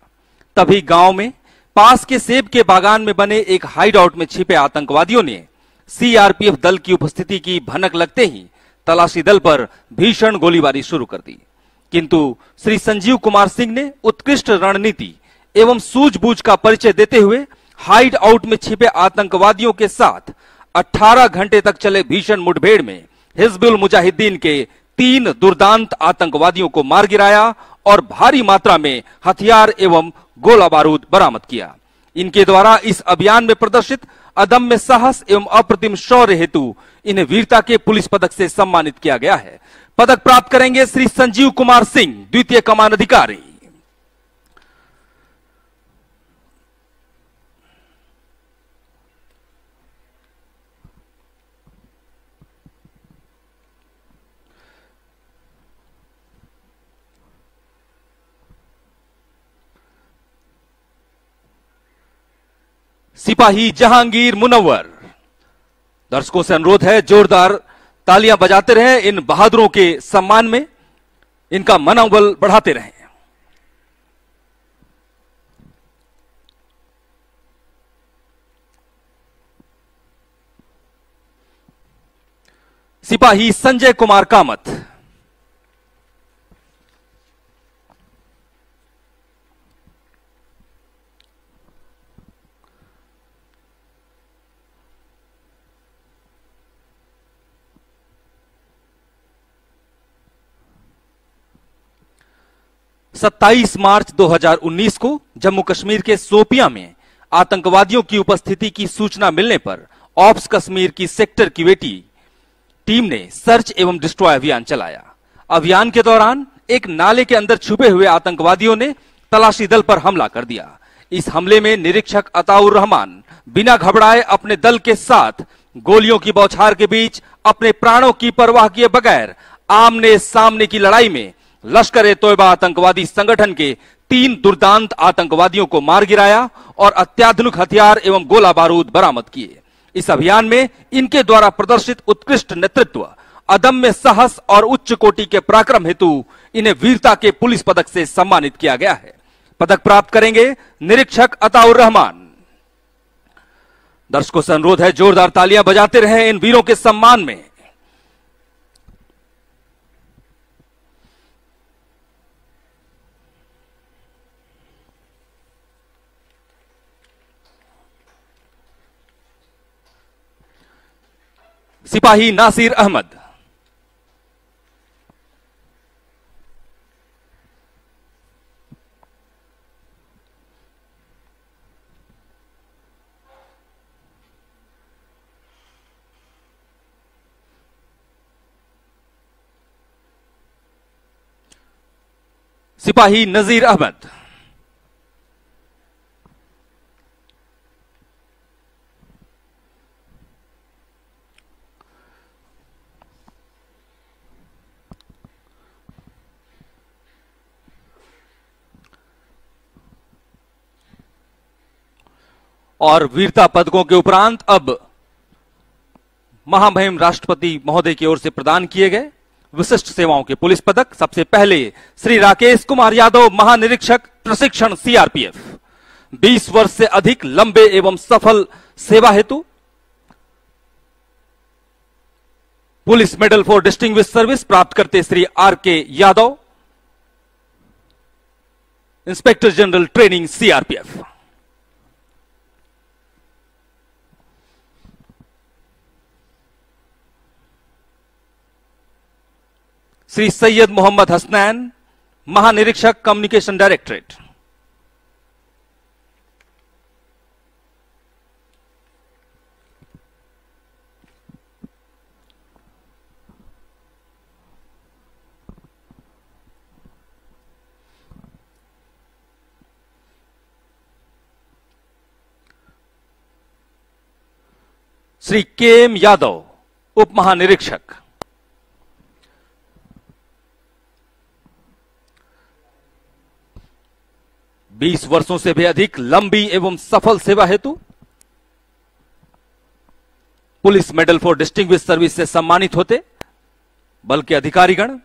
तभी गांव में पास के सेब के बागान में बने एक हाइडआउट में छिपे आतंकवादियों ने सीआरपीएफ दल की उपस्थिति की भनक लगते ही तलाशी दल पर भीषण गोलीबारी शुरू कर दी। किंतु श्री संजीव कुमार सिंह ने उत्कृष्ट रणनीति एवं सूझबूझ का परिचय देते हुए हाइड आउट में छिपे आतंकवादियों के साथ 18 घंटे तक चले भीषण मुठभेड़ में हिजबुल मुजाहिदीन के 3 दुर्दांत आतंकवादियों को मार गिराया और भारी मात्रा में हथियार एवं गोला बारूद बरामद किया। इनके द्वारा इस अभियान में प्रदर्शित अदम्य साहस एवं अप्रतिम शौर्य हेतु इन्हें वीरता के पुलिस पदक से सम्मानित किया गया है। पदक प्राप्त करेंगे श्री संजीव कुमार सिंह, द्वितीय कमान अधिकारी। सिपाही जहांगीर मुनव्वर। दर्शकों से अनुरोध है जोरदार तालियां बजाते रहें इन बहादुरों के सम्मान में, इनका मनोबल बढ़ाते रहें। सिपाही संजय कुमार कामत। सत्ताईस मार्च 2019 को जम्मू कश्मीर के सोपिया में आतंकवादियों की उपस्थिति की सूचना मिलने पर ऑप्स कश्मीर की सेक्टर क्यूएटी टीम ने सर्च एवं डिस्ट्रॉय अभियान चलाया। अभियान के दौरान एक नाले के अंदर छुपे हुए आतंकवादियों ने तलाशी दल पर हमला कर दिया। इस हमले में निरीक्षक अताउर रहमान बिना घबराए अपने दल के साथ गोलियों की बौछार के बीच अपने प्राणों की परवाह किए बगैर आमने सामने की लड़ाई में लश्कर ए तोयबा आतंकवादी संगठन के 3 दुर्दांत आतंकवादियों को मार गिराया और अत्याधुनिक हथियार एवं गोला बारूद बरामद किए। इस अभियान में इनके द्वारा प्रदर्शित उत्कृष्ट नेतृत्व, अदम्य साहस और उच्च कोटि के पराक्रम हेतु इन्हें वीरता के पुलिस पदक से सम्मानित किया गया है। पदक प्राप्त करेंगे निरीक्षक अताउर रहमान। दर्शकों से अनुरोध है जोरदार तालियां बजाते रहें इन वीरों के सम्मान में। सिपाही नासिर अहमद। सिपाही नजीर अहमद। और वीरता पदकों के उपरांत अब महामहिम राष्ट्रपति महोदय की ओर से प्रदान किए गए विशिष्ट सेवाओं के पुलिस पदक। सबसे पहले श्री राकेश कुमार यादव, महानिरीक्षक प्रशिक्षण सीआरपीएफ, 20 वर्ष से अधिक लंबे एवं सफल सेवा हेतु police medal for distinguish service प्राप्त करते Shri R K Yadav, inspector general training CRPF. Shri Syed Mohammad Hasnain, महानिरीक्षक कम्युनिकेशन डायरेक्टरेट। श्री के एम यादव, उप महानिरीक्षक। बीस वर्षों से भी अधिक लंबी एवं सफल सेवा हेतु police medal for distinguish service से सम्मानित होते बल के अधिकारीगण।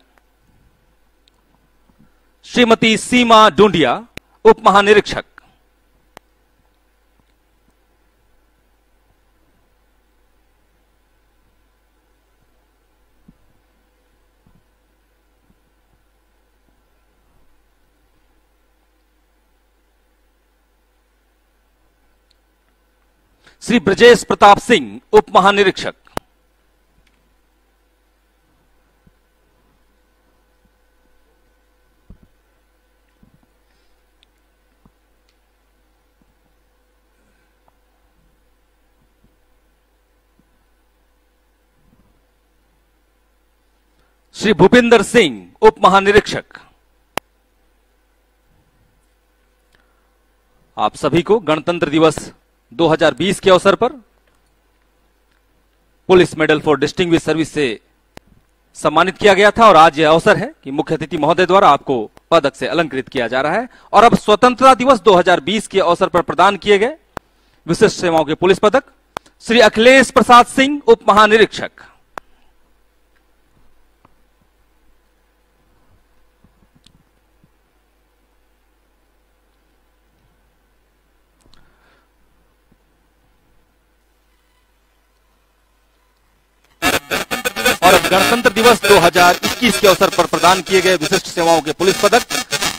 श्रीमती सीमा डूंडिया, उप महानिरीक्षक। श्री ब्रजेश प्रताप सिंह, उप महानिरीक्षक। श्री भूपिंदर सिंह, उप महानिरीक्षक। आप सभी को गणतंत्र दिवस 2020 के अवसर पर police medal for distinguish service से सम्मानित किया गया था और आज यह अवसर है कि मुख्य अतिथि महोदय द्वारा आपको पदक से अलंकृत किया जा रहा है। और अब स्वतंत्रता दिवस 2020 के अवसर पर प्रदान किए गए विशिष्ट सेवाओं के पुलिस पदक श्री अखिलेश प्रसाद सिंह, उप महानिरीक्षक। और गणतंत्र दिवस 2021 के अवसर पर प्रदान किए गए विशिष्ट सेवाओं के पुलिस पदक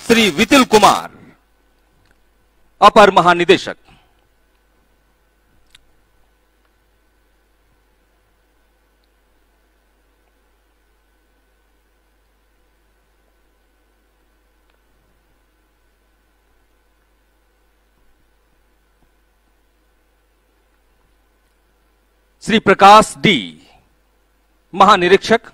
श्री वितिल कुमार, अपर महानिदेशक। श्री प्रकाश डी, महानिरीक्षक।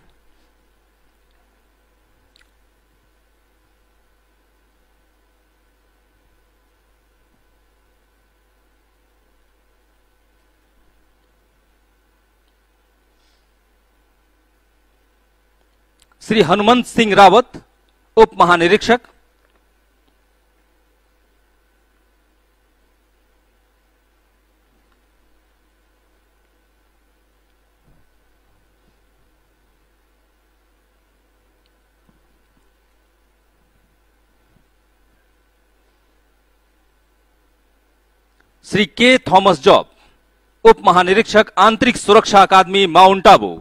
श्री हनुमंत सिंह रावत, उप महानिरीक्षक। श्री के थॉमस जॉब, उप महानिरीक्षक, आंतरिक सुरक्षा अकादमी, माउंट आबू।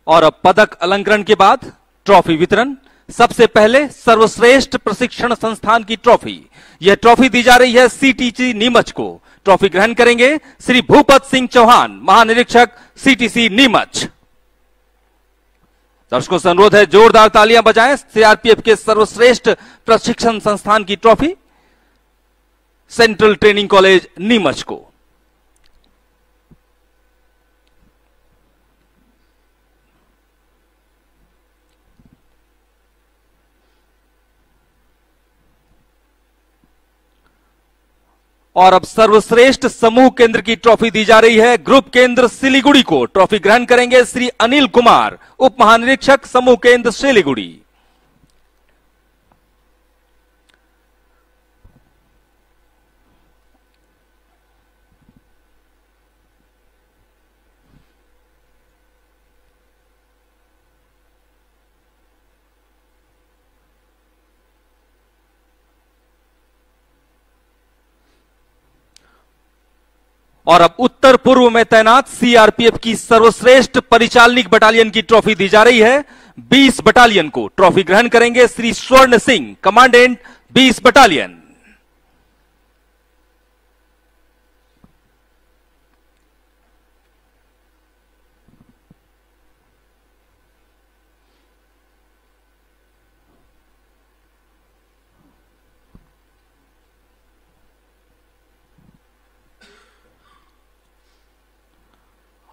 और अब पदक अलंकरण के बाद ट्रॉफी वितरण। सबसे पहले सर्वश्रेष्ठ प्रशिक्षण संस्थान की ट्रॉफी, यह ट्रॉफी दी जा रही है सीटीसी नीमच को। ट्रॉफी ग्रहण करेंगे श्री भूपत सिंह चौहान, महानिरीक्षक, सीटीसी नीमच। दर्शकों से अनुरोध है जोरदार तालियां बजाएं सीआरपीएफ के सर्वश्रेष्ठ प्रशिक्षण संस्थान की trophy central training college Neemuch को। और अब सर्वश्रेष्ठ समूह केंद्र की ट्रॉफी दी जा रही है ग्रुप केंद्र सिलीगुड़ी को। ट्रॉफी ग्रहण करेंगे श्री अनिल कुमार, उप महानिरीक्षक, समूह केंद्र सिलीगुड़ी। और अब उत्तर पूर्व में तैनात सीआरपीएफ की सर्वश्रेष्ठ परिचालनिक बटालियन की ट्रॉफी दी जा रही है 20 बटालियन को। ट्रॉफी ग्रहण करेंगे श्री स्वर्ण सिंह, कमांडेंट, 20 बटालियन।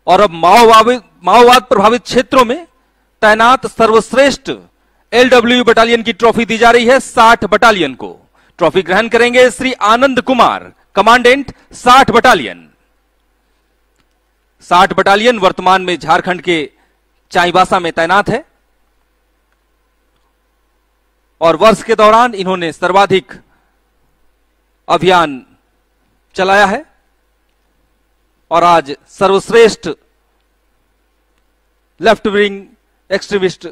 और अब माओवाद प्रभावित क्षेत्रों में तैनात सर्वश्रेष्ठ एलडब्ल्यू बटालियन की ट्रॉफी दी जा रही है 60 बटालियन को। ट्रॉफी ग्रहण करेंगे Shri Anand Kumar, commandant, 60 battalion. 60 battalion वर्तमान में झारखंड के चाईबासा में तैनात है और वर्ष के दौरान इन्होंने सर्वाधिक अभियान चलाया है और आज सर्वश्रेष्ठ left wing extremist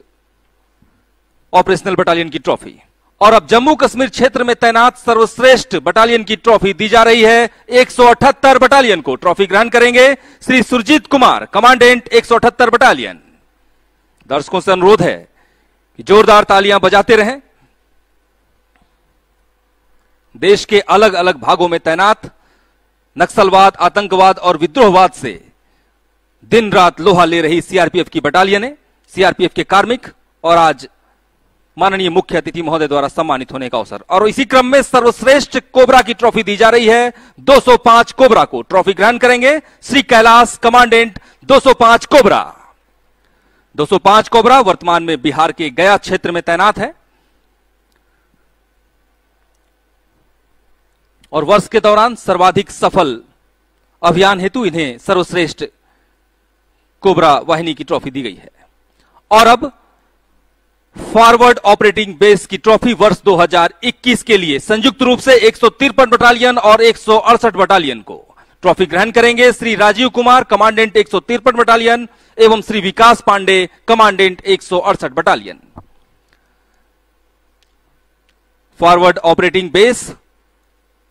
operational battalion की ट्रॉफी। और अब जम्मू कश्मीर क्षेत्र में तैनात सर्वश्रेष्ठ बटालियन की ट्रॉफी दी जा रही है। 178 बटालियन को ट्रॉफी ग्रहण करेंगे श्री सुरजीत कुमार, कमांडेंट 178 बटालियन। दर्शकों से अनुरोध है कि जोरदार तालियां बजाते रहें। देश के अलग अलग भागों में तैनात नक्सलवाद, आतंकवाद और विद्रोहवाद से दिन रात लोहा ले रही सीआरपीएफ की बटालियन, सीआरपीएफ के कार्मिक और आज माननीय मुख्य अतिथि महोदय द्वारा सम्मानित होने का अवसर। और इसी क्रम में सर्वश्रेष्ठ कोबरा की ट्रॉफी दी जा रही है। 205 कोबरा को ट्रॉफी ग्रहण करेंगे Shri Kailash, commandant 205 cobra. 205 cobra वर्तमान में बिहार के गया क्षेत्र में तैनात है और वर्ष के दौरान सर्वाधिक सफल अभियान हेतु इन्हें सर्वश्रेष्ठ कोबरा वाहिनी की ट्रॉफी दी गई है। और अब फॉरवर्ड ऑपरेटिंग बेस की ट्रॉफी वर्ष 2021 के लिए संयुक्त रूप से 153 बटालियन और 168 बटालियन को ट्रॉफी ग्रहण करेंगे श्री राजीव कुमार, कमांडेंट 153 बटालियन एवं Shri Vikas Pande, commandant 168 battalion. Forward operating base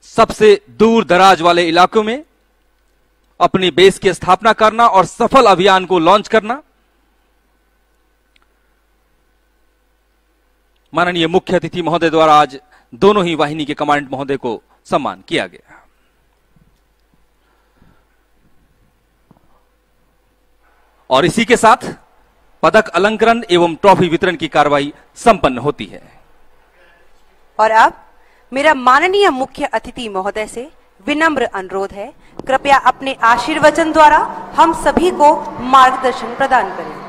सबसे दूर दराज वाले इलाकों में अपनी बेस की स्थापना करना और सफल अभियान को लॉन्च करना। माननीय मुख्य अतिथि महोदय द्वारा आज दोनों ही वाहिनी के कमांडेंट महोदय को सम्मान किया गया। और इसी के साथ पदक अलंकरण एवं ट्रॉफी वितरण की कार्रवाई संपन्न होती है। और अब मेरा माननीय मुख्य अतिथि महोदय से विनम्र अनुरोध है, कृपया अपने आशीर्वचन द्वारा हम सभी को मार्गदर्शन प्रदान करें।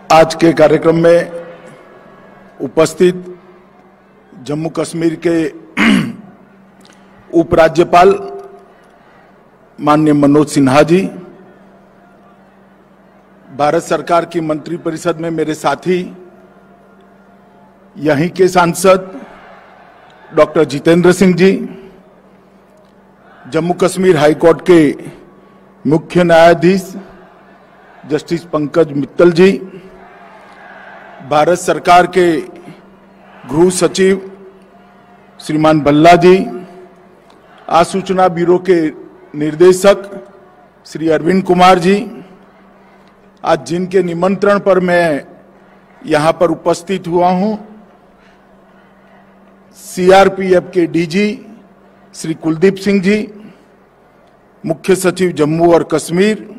आज के कार्यक्रम में उपस्थित जम्मू कश्मीर के उपराज्यपाल माननीय मनोज सिन्हा जी, भारत सरकार की मंत्रिपरिषद में मेरे साथी, यहीं के सांसद doctor Jitendra Singh ji, Jammu Kashmir high court के मुख्य न्यायाधीश जस्टिस पंकज मित्तल जी, भारत सरकार के गृह सचिव श्रीमान भल्ला जी, आसूचना ब्यूरो के निर्देशक श्री अरविंद कुमार जी, आज जिनके निमंत्रण पर मैं यहां पर उपस्थित हुआ हूं, सीआरपीएफ के डीजी श्री कुलदीप सिंह जी, मुख्य सचिव जम्मू और कश्मीर,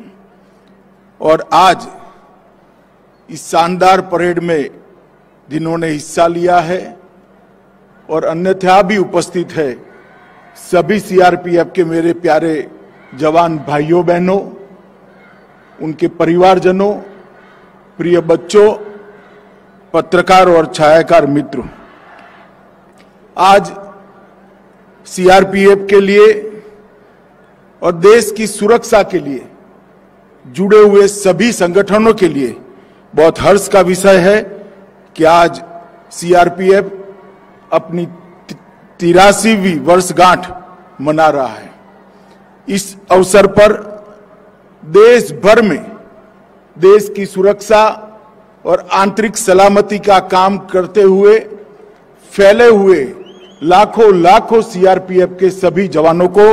और आज इस शानदार परेड में जिन्होंने हिस्सा लिया है और अन्यथा भी उपस्थित है, सभी सीआरपीएफ के मेरे प्यारे जवान भाइयों बहनों, उनके परिवारजनों, प्रिय बच्चों, पत्रकार और छायाकार मित्रों, आज सीआरपीएफ के लिए और देश की सुरक्षा के लिए जुड़े हुए सभी संगठनों के लिए बहुत हर्ष का विषय है कि आज सीआरपीएफ अपनी 83वीं वर्षगांठ मना रहा है। इस अवसर पर देश भर में देश की सुरक्षा और आंतरिक सलामती का काम करते हुए फैले हुए लाखों सीआरपीएफ के सभी जवानों को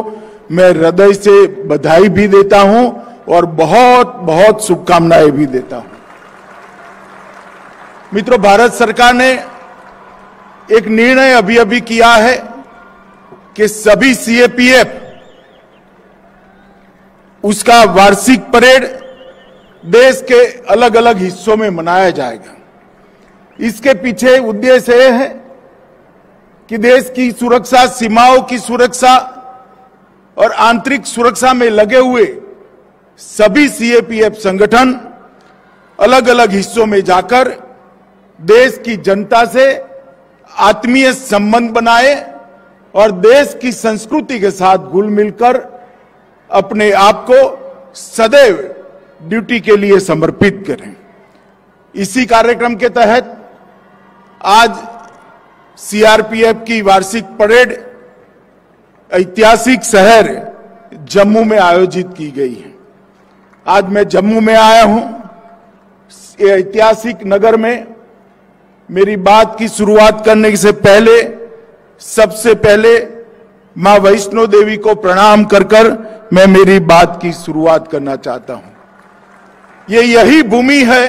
मैं हृदय से बधाई भी देता हूं और बहुत बहुत शुभकामनाएं भी देता हूं। मित्रों, भारत सरकार ने एक निर्णय अभी किया है कि सभी सीएपीएफ उसका वार्षिक परेड देश के अलग अलग हिस्सों में मनाया जाएगा। इसके पीछे उद्देश्य यह है कि देश की सुरक्षा, सीमाओं की सुरक्षा और आंतरिक सुरक्षा में लगे हुए सभी सीएपीएफ संगठन अलग अलग हिस्सों में जाकर देश की जनता से आत्मीय संबंध बनाए और देश की संस्कृति के साथ घुल मिलकर अपने आप को सदैव ड्यूटी के लिए समर्पित करें। इसी कार्यक्रम के तहत आज सीआरपीएफ की वार्षिक परेड ऐतिहासिक शहर जम्मू में आयोजित की गई है। आज मैं जम्मू में आया हूं। ये ऐतिहासिक नगर में मेरी बात की शुरुआत करने से पहले सबसे पहले मां वैष्णो देवी को प्रणाम कर मैं मेरी बात की शुरुआत करना चाहता हूं। ये यही भूमि है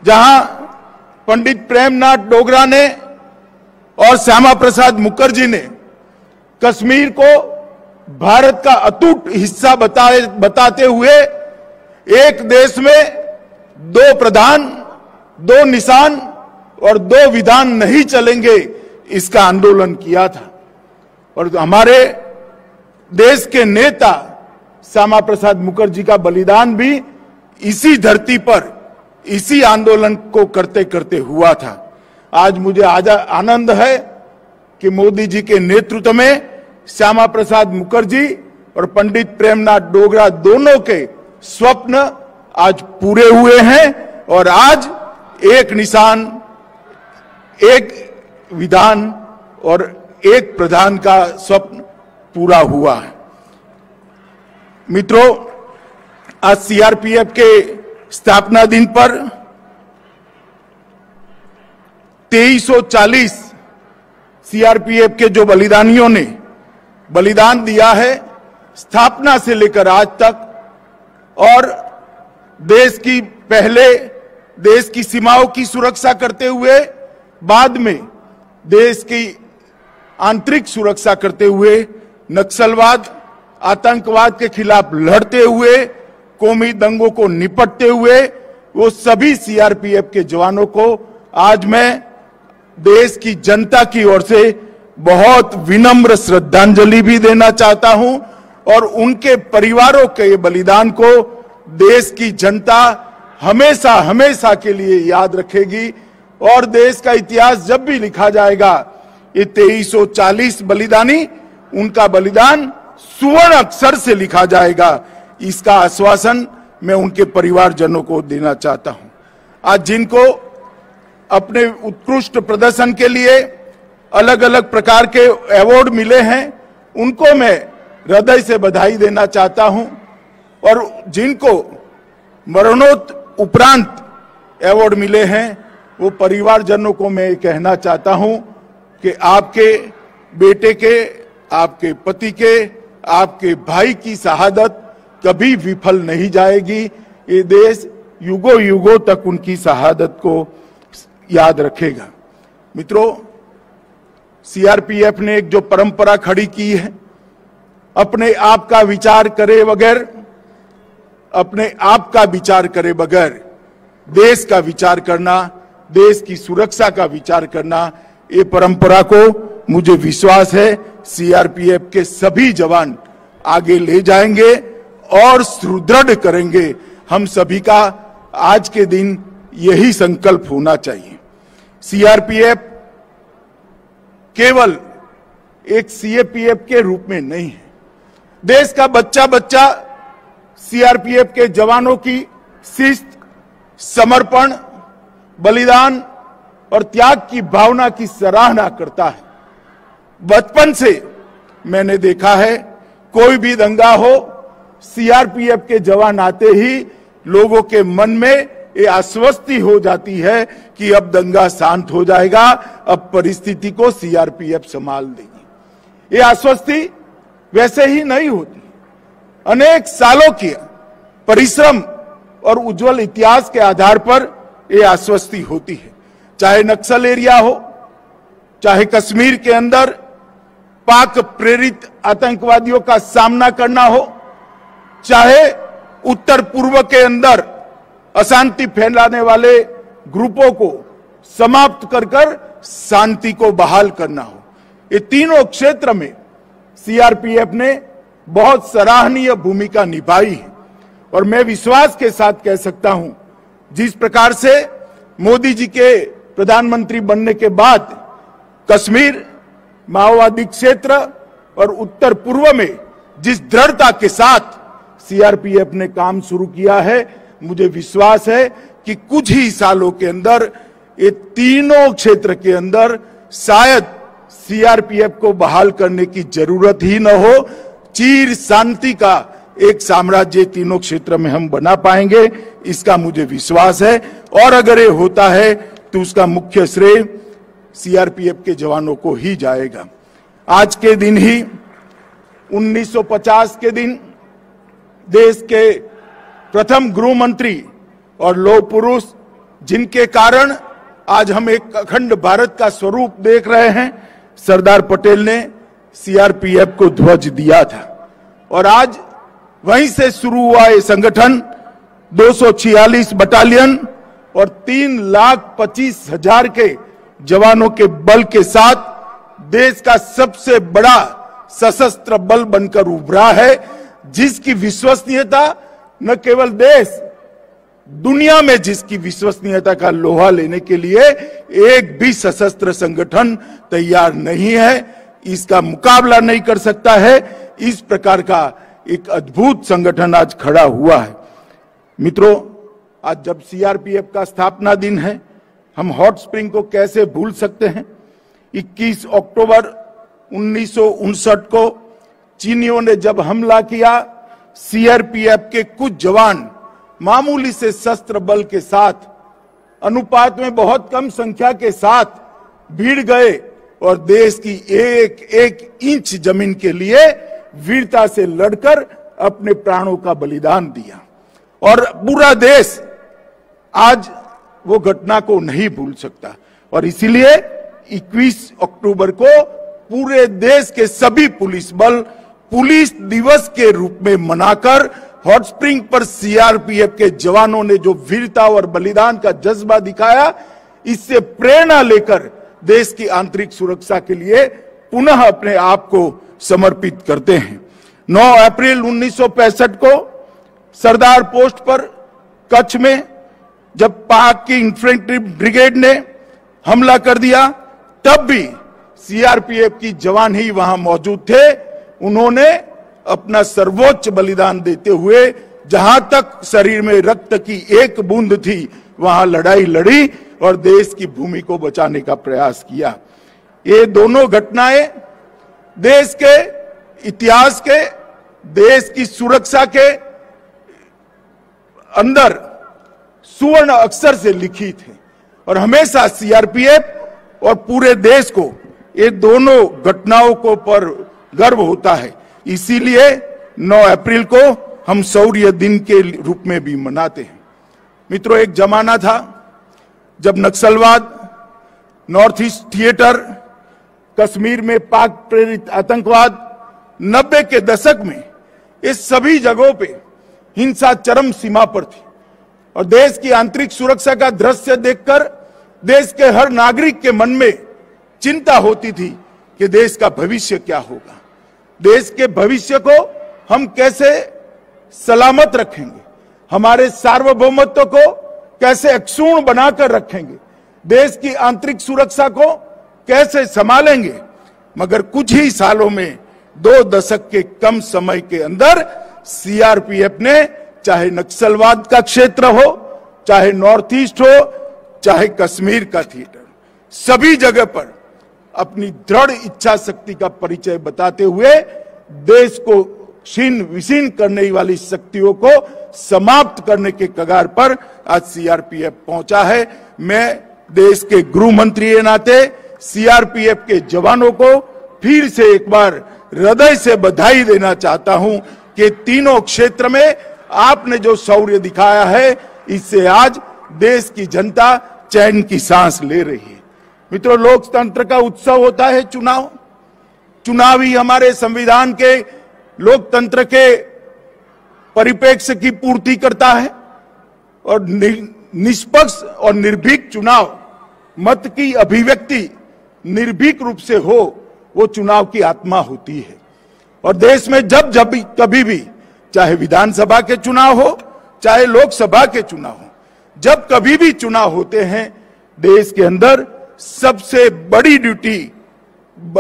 जहां पंडित प्रेमनाथ डोगरा ने और श्यामा प्रसाद मुखर्जी ने कश्मीर को भारत का अटूट हिस्सा बताते हुए एक देश में दो प्रधान, दो निशान और दो विधान नहीं चलेंगे, इसका आंदोलन किया था। और हमारे देश के नेता श्यामा प्रसाद मुखर्जी का बलिदान भी इसी धरती पर इसी आंदोलन को करते करते हुआ था। आज मुझे आनंद है कि मोदी जी के नेतृत्व में श्यामा प्रसाद मुखर्जी और पंडित प्रेमनाथ डोगरा दोनों के स्वप्न आज पूरे हुए हैं और आज एक निशान, एक विधान और एक प्रधान का स्वप्न पूरा हुआ है। मित्रों, आज सीआरपीएफ के स्थापना दिन पर 2340 सीआरपीएफ के जो बलिदानियों ने बलिदान दिया है स्थापना से लेकर आज तक, और देश की सीमाओं की सुरक्षा करते हुए, बाद में देश की आंतरिक सुरक्षा करते हुए, नक्सलवाद, आतंकवाद के खिलाफ लड़ते हुए, कौमी दंगों को निपटते हुए, वो सभी सीआरपीएफ के जवानों को आज मैं देश की जनता की ओर से बहुत विनम्र श्रद्धांजलि भी देना चाहता हूं और उनके परिवारों के बलिदान को देश की जनता हमेशा हमेशा के लिए याद रखेगी। और देश का इतिहास जब भी लिखा जाएगा, ये 2340 बलिदानी, उनका बलिदान सुवर्ण अक्षर से लिखा जाएगा। इसका आश्वासन मैं उनके परिवारजनों को देना चाहता हूं। आज जिनको अपने उत्कृष्ट प्रदर्शन के लिए अलग अलग प्रकार के अवार्ड मिले हैं, उनको मैं हृदय से बधाई देना चाहता हूं और जिनको मरणोपरांत अवार्ड मिले हैं, वो परिवारजनों को मैं कहना चाहता हूं कि आपके बेटे के, आपके पति के, आपके भाई की शहादत कभी विफल नहीं जाएगी। ये देश युगों युगों तक उनकी शहादत को याद रखेगा। मित्रों, सीआरपीएफ ने एक जो परंपरा खड़ी की है, अपने आप का विचार करे बगैर, अपने आप का विचार करे बगैर देश का विचार करना, देश की सुरक्षा का विचार करना, ये परंपरा को मुझे विश्वास है सीआरपीएफ के सभी जवान आगे ले जाएंगे और सुदृढ़ करेंगे। हम सभी का आज के दिन यही संकल्प होना चाहिए। सीआरपीएफ केवल एक सीएपीएफ के रूप में नहीं है। देश का बच्चा बच्चा सीआरपीएफ के जवानों की शिस्त, समर्पण, बलिदान और त्याग की भावना की सराहना करता है। बचपन से मैंने देखा है, कोई भी दंगा हो, सीआरपीएफ के जवान आते ही लोगों के मन में ये आश्वस्ति हो जाती है कि अब दंगा शांत हो जाएगा, अब परिस्थिति को सीआरपीएफ संभाल देगी। ये आश्वस्ति वैसे ही नहीं होती, अनेक सालों के परिश्रम और उज्जवल इतिहास के आधार पर ये आश्वस्ति होती है। चाहे नक्सल एरिया हो, चाहे कश्मीर के अंदर पाक प्रेरित आतंकवादियों का सामना करना हो, चाहे उत्तर पूर्व के अंदर अशांति फैलाने वाले ग्रुपों को समाप्त कर शांति को बहाल करना हो, ये तीनों क्षेत्र में सीआरपीएफ ने बहुत सराहनीय भूमिका निभाई है। और मैं विश्वास के साथ कह सकता हूं, जिस प्रकार से मोदी जी के प्रधानमंत्री बनने के बाद कश्मीर, माओवादी क्षेत्र और उत्तर पूर्व में जिस दृढ़ता के साथ सीआरपीएफ ने काम शुरू किया है। मुझे विश्वास है कि कुछ ही सालों के अंदर ये तीनों क्षेत्र के अंदर शायद सीआरपीएफ को बहाल करने की जरूरत ही न हो। चिर शांति का एक साम्राज्य तीनों क्षेत्र में हम बना पाएंगे, इसका मुझे विश्वास है। और अगर ये होता है तो उसका मुख्य श्रेय सीआरपीएफ के जवानों को ही जाएगा। आज के दिन ही 1950 के दिन देश के प्रथम गृह मंत्री और लौह पुरुष, जिनके कारण आज हम एक अखंड भारत का स्वरूप देख रहे हैं, सरदार पटेल ने सीआरपीएफ को ध्वज दिया था। और आज वहीं से शुरू हुआ ये संगठन 246 बटालियन और 3,25,000 के जवानों के बल के साथ देश का सबसे बड़ा सशस्त्र बल बनकर उभरा है, जिसकी विश्वसनीयता न केवल देश, दुनिया में जिसकी विश्वसनीयता का लोहा लेने के लिए एक भी सशस्त्र संगठन तैयार नहीं है, इसका मुकाबला नहीं कर सकता है। इस प्रकार का एक अद्भुत संगठन आज खड़ा हुआ है। मित्रों, आज जब सीआरपीएफ का स्थापना दिन है, हम हॉट स्प्रिंग को कैसे भूल सकते हैं। 21 अक्टूबर 1959 को चीनियों ने जब हमला किया, सीआरपीएफ के कुछ जवान मामूली से शस्त्र बल के साथ अनुपात में बहुत कम संख्या के साथ भीड़ गए और देश की एक एक इंच जमीन के लिए वीरता से लड़कर अपने प्राणों का बलिदान दिया। और पूरा देश आज वो घटना को नहीं भूल सकता। और इसीलिए 21 अक्टूबर को पूरे देश के सभी पुलिस बल पुलिस दिवस के रूप में मनाकर हॉट स्प्रिंग पर सीआरपीएफ के जवानों ने जो वीरता और बलिदान का जज्बा दिखाया, इससे प्रेरणा लेकर देश की आंतरिक सुरक्षा के लिए पुनः अपने आप को समर्पित करते हैं। 9 अप्रैल 1965 को सरदार पोस्ट पर कच्छ में जब पाक की इन्फेंट्री ब्रिगेड ने हमला कर दिया, तब भी सीआरपीएफ की जवान ही वहां मौजूद थे। उन्होंने अपना सर्वोच्च बलिदान देते हुए जहां तक शरीर में रक्त की एक बूंद थी वहां लड़ाई लड़ी और देश की भूमि को बचाने का प्रयास किया। ये दोनों घटनाएं देश के इतिहास के, देश की सुरक्षा के अंदर सुवर्ण अक्षर से लिखी थे और हमेशा सीआरपीएफ और पूरे देश को ये दोनों घटनाओं को पर गर्व होता है। इसीलिए 9 अप्रैल को हम शौर्य दिन के रूप में भी मनाते हैं। मित्रों, एक जमाना था जब नक्सलवाद, नॉर्थ ईस्ट थिएटर, कश्मीर में पाक प्रेरित आतंकवाद, 90 के दशक में ये सभी जगहों पे हिंसा चरम सीमा पर थी और देश की आंतरिक सुरक्षा का दृश्य देखकर देश के हर नागरिक के मन में चिंता होती थी कि देश का भविष्य क्या होगा, देश के भविष्य को हम कैसे सलामत रखेंगे, हमारे सार्वभौमत्व को कैसे अक्षुण्ण बनाकर रखेंगे, देश की आंतरिक सुरक्षा को कैसे संभालेंगे। मगर कुछ ही सालों में 2 दशक के कम समय के अंदर सीआरपीएफ ने, चाहे नक्सलवाद का क्षेत्र हो, चाहे नॉर्थ ईस्ट हो, चाहे कश्मीर का थिएटर, सभी जगह पर अपनी दृढ़ इच्छा शक्ति का परिचय बताते हुए देश को छीन विशीन करने वाली शक्तियों को समाप्त करने के कगार पर आज सीआरपीएफ पहुंचा है। मैं देश के गृह मंत्री के नाते सीआरपीएफ के जवानों को फिर से एक बार हृदय से बधाई देना चाहता हूं कि तीनों क्षेत्र में आपने जो शौर्य दिखाया है, इससे आज देश की जनता चैन की सांस ले रही है। मित्रों, लोकतंत्र का उत्सव होता है चुनाव। चुनाव ही हमारे संविधान के लोकतंत्र के परिप्रेक्ष्य की पूर्ति करता है और निष्पक्ष और निर्भीक चुनाव, मत की अभिव्यक्ति निर्भीक रूप से हो, वो चुनाव की आत्मा होती है। और देश में जब जब कभी भी, चाहे विधानसभा के चुनाव हो, चाहे लोकसभा के चुनाव हो, जब कभी भी चुनाव होते हैं, देश के अंदर सबसे बड़ी ड्यूटी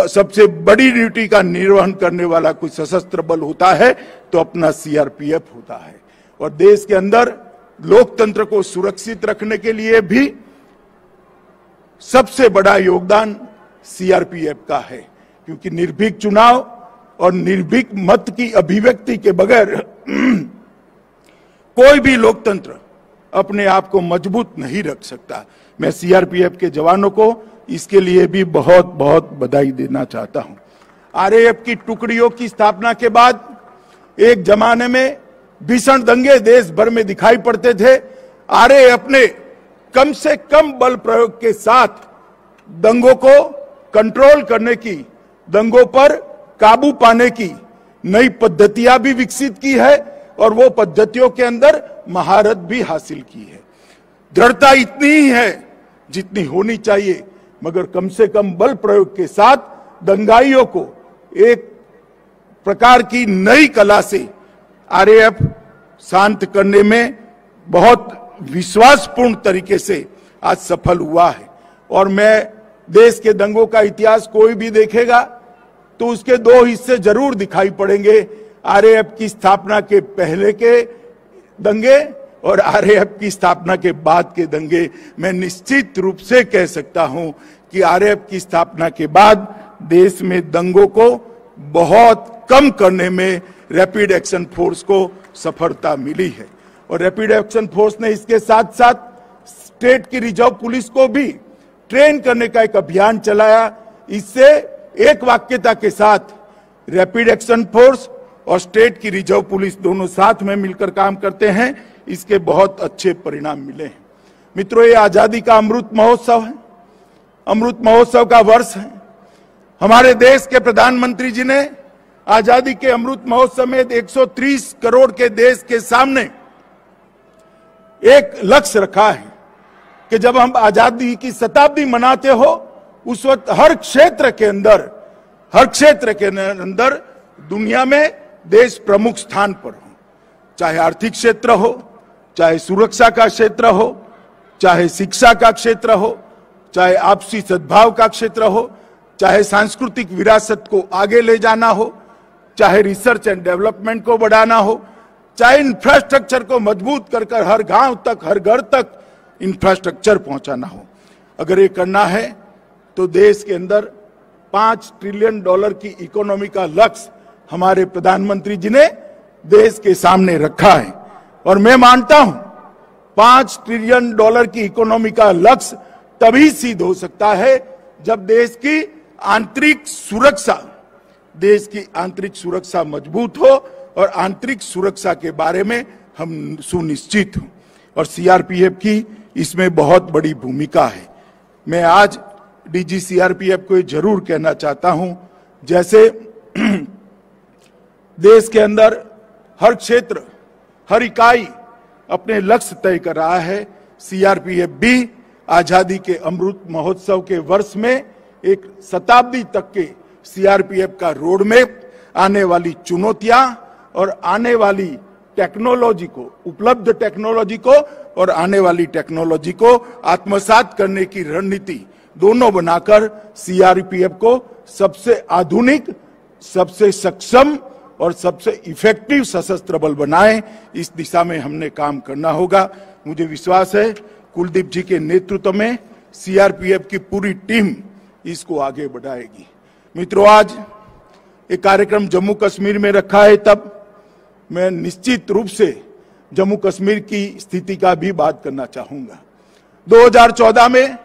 सबसे बड़ी ड्यूटी का निर्वहन करने वाला कोई सशस्त्र बल होता है तो अपना सीआरपीएफ होता है। और देश के अंदर लोकतंत्र को सुरक्षित रखने के लिए भी सबसे बड़ा योगदान सीआरपीएफ का है, क्योंकि निर्भीक चुनाव और निर्भीक मत की अभिव्यक्ति के बगैर कोई भी लोकतंत्र अपने आप को मजबूत नहीं रख सकता। मैं सीआरपीएफ के जवानों को इसके लिए भी बहुत बहुत बधाई देना चाहता हूं। आरएएफ की टुकड़ियों की स्थापना के बाद एक जमाने में भीषण दंगे देश भर में दिखाई पड़ते थे। आरएएफ ने कम से कम बल प्रयोग के साथ दंगों को कंट्रोल करने की, दंगों पर काबू पाने की नई पद्धतियां भी विकसित की है और वो पद्धतियों के अंदर महारत भी हासिल की है। दृढ़ता इतनी ही है जितनी होनी चाहिए, मगर कम से कम बल प्रयोग के साथ दंगाइयों को एक प्रकार की नई कला से आरएएफ शांत करने में बहुत विश्वासपूर्ण तरीके से आज सफल हुआ है। और मैं देश के दंगों का इतिहास कोई भी देखेगा तो उसके दो हिस्से जरूर दिखाई पड़ेंगे, आरएएफ की स्थापना के पहले के दंगे और आरएएफ की स्थापना के बाद के दंगे। मैं निश्चित रूप से कह सकता हूं कि आरएएफ की स्थापना के बाद देश में दंगों को बहुत कम करने में रैपिड एक्शन फोर्स को सफलता मिली है। और रैपिड एक्शन फोर्स ने इसके साथ साथ स्टेट की रिजर्व पुलिस को भी ट्रेन करने का एक अभियान चलाया। इससे एक वाक्यता के साथ रैपिड एक्शन फोर्स और स्टेट की रिजर्व पुलिस दोनों साथ में मिलकर काम करते हैं, इसके बहुत अच्छे परिणाम मिले हैं। मित्रों, ये आजादी का अमृत महोत्सव है, अमृत महोत्सव का वर्ष है। हमारे देश के प्रधानमंत्री जी ने आजादी के अमृत महोत्सव में 130 करोड़ के देश के सामने एक लक्ष्य रखा है कि जब हम आजादी की शताब्दी मनाते हो उस वक्त हर क्षेत्र के अंदर दुनिया में देश प्रमुख स्थान पर हो, चाहे आर्थिक क्षेत्र हो, चाहे सुरक्षा का क्षेत्र हो, चाहे शिक्षा का क्षेत्र हो, चाहे आपसी सद्भाव का क्षेत्र हो, चाहे सांस्कृतिक विरासत को आगे ले जाना हो, चाहे रिसर्च एंड डेवलपमेंट को बढ़ाना हो, चाहे इंफ्रास्ट्रक्चर को मजबूत कर हर गांव तक, हर घर तक इंफ्रास्ट्रक्चर पहुंचाना हो। अगर ये करना है तो देश के अंदर $5 ट्रिलियन की इकोनॉमी का लक्ष्य हमारे प्रधानमंत्री जी ने देश के सामने रखा है। और मैं मानता हूं $5 ट्रिलियन की इकोनॉमी का लक्ष्य तभी सिद्ध हो सकता है जब देश की आंतरिक सुरक्षा मजबूत हो और आंतरिक सुरक्षा के बारे में हम सुनिश्चित हों। और सीआरपीएफ की इसमें बहुत बड़ी भूमिका है। मैं आज डीजी सीआरपीएफ को जरूर कहना चाहता हूं, जैसे देश के अंदर हर क्षेत्र, हर इकाई अपने लक्ष्य तय कर रहा है, सीआरपीएफ भी आजादी के अमृत महोत्सव के वर्ष में एक शताब्दी तक के सीआरपीएफ का रोड मैप, आने वाली चुनौतियां और आने वाली टेक्नोलॉजी को, उपलब्ध टेक्नोलॉजी को और आने वाली टेक्नोलॉजी को आत्मसात करने की रणनीति दोनों बनाकर सीआरपीएफ को सबसे आधुनिक, सबसे सक्षम और सबसे इफेक्टिव सशस्त्र बल बनाएं। इस दिशा में हमने काम करना होगा। मुझे विश्वास है कुलदीप जी के नेतृत्व में सीआरपीएफ की पूरी टीम इसको आगे बढ़ाएगी। मित्रों, आज एक कार्यक्रम जम्मू कश्मीर में रखा है, तब मैं निश्चित रूप से जम्मू कश्मीर की स्थिति का भी बात करना चाहूंगा। 2014 में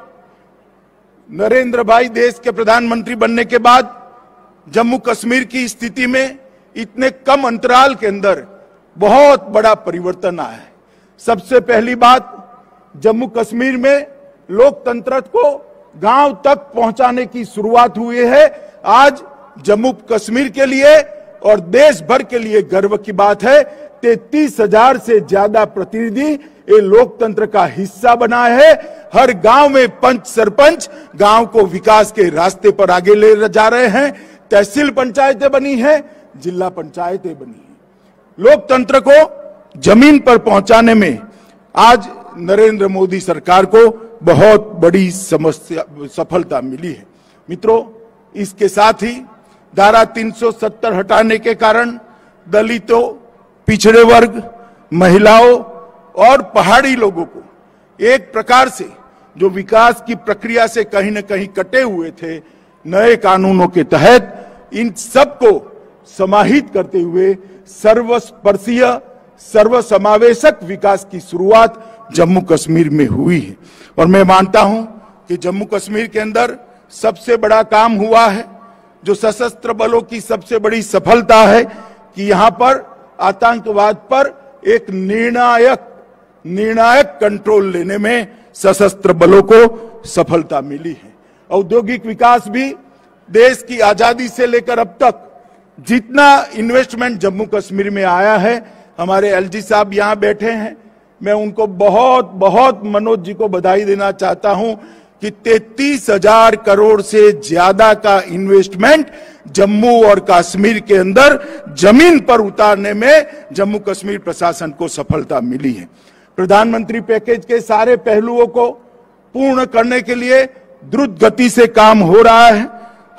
नरेंद्र भाई देश के प्रधानमंत्री बनने के बाद जम्मू कश्मीर की स्थिति में इतने कम अंतराल के अंदर बहुत बड़ा परिवर्तन आया है। सबसे पहली बात, जम्मू कश्मीर में लोकतंत्र को गांव तक पहुंचाने की शुरुआत हुई है। आज जम्मू कश्मीर के लिए और देश भर के लिए गर्व की बात है, 33,000 से ज्यादा प्रतिनिधि ये लोकतंत्र का हिस्सा बना है। हर गांव में पंच सरपंच गांव को विकास के रास्ते पर आगे ले जा रहे हैं। तहसील पंचायतें बनी हैं, जिला पंचायतें बनी हैं। लोकतंत्र को जमीन पर पहुंचाने में आज नरेंद्र मोदी सरकार को बहुत बड़ी सफलता मिली है। मित्रों, इसके साथ ही धारा 370 हटाने के कारण दलितों, पिछड़े वर्ग, महिलाओं और पहाड़ी लोगों को एक प्रकार से जो विकास की प्रक्रिया से कहीं न कहीं कटे हुए थे, नए कानूनों के तहत इन सबको समाहित करते हुए सर्वस्पर्शीय, सर्वसमावेशक विकास की शुरुआत जम्मू कश्मीर में हुई है। और मैं मानता हूं कि जम्मू कश्मीर के अंदर सबसे बड़ा काम हुआ है, जो सशस्त्र बलों की सबसे बड़ी सफलता है कि यहां पर आतंकवाद पर एक निर्णायक कंट्रोल लेने में सशस्त्र बलों को सफलता मिली है। औद्योगिक विकास भी देश की आजादी से लेकर अब तक जितना इन्वेस्टमेंट जम्मू कश्मीर में आया है, हमारे एलजी साहब यहां बैठे हैं, मैं उनको बहुत बहुत मनोज जी को बधाई देना चाहता हूं कि 33,000 करोड़ से ज्यादा का इन्वेस्टमेंट जम्मू और कश्मीर के अंदर जमीन पर उतारने में जम्मू कश्मीर प्रशासन को सफलता मिली है। प्रधानमंत्री पैकेज के सारे पहलुओं को पूर्ण करने के लिए द्रुत गति से काम हो रहा है।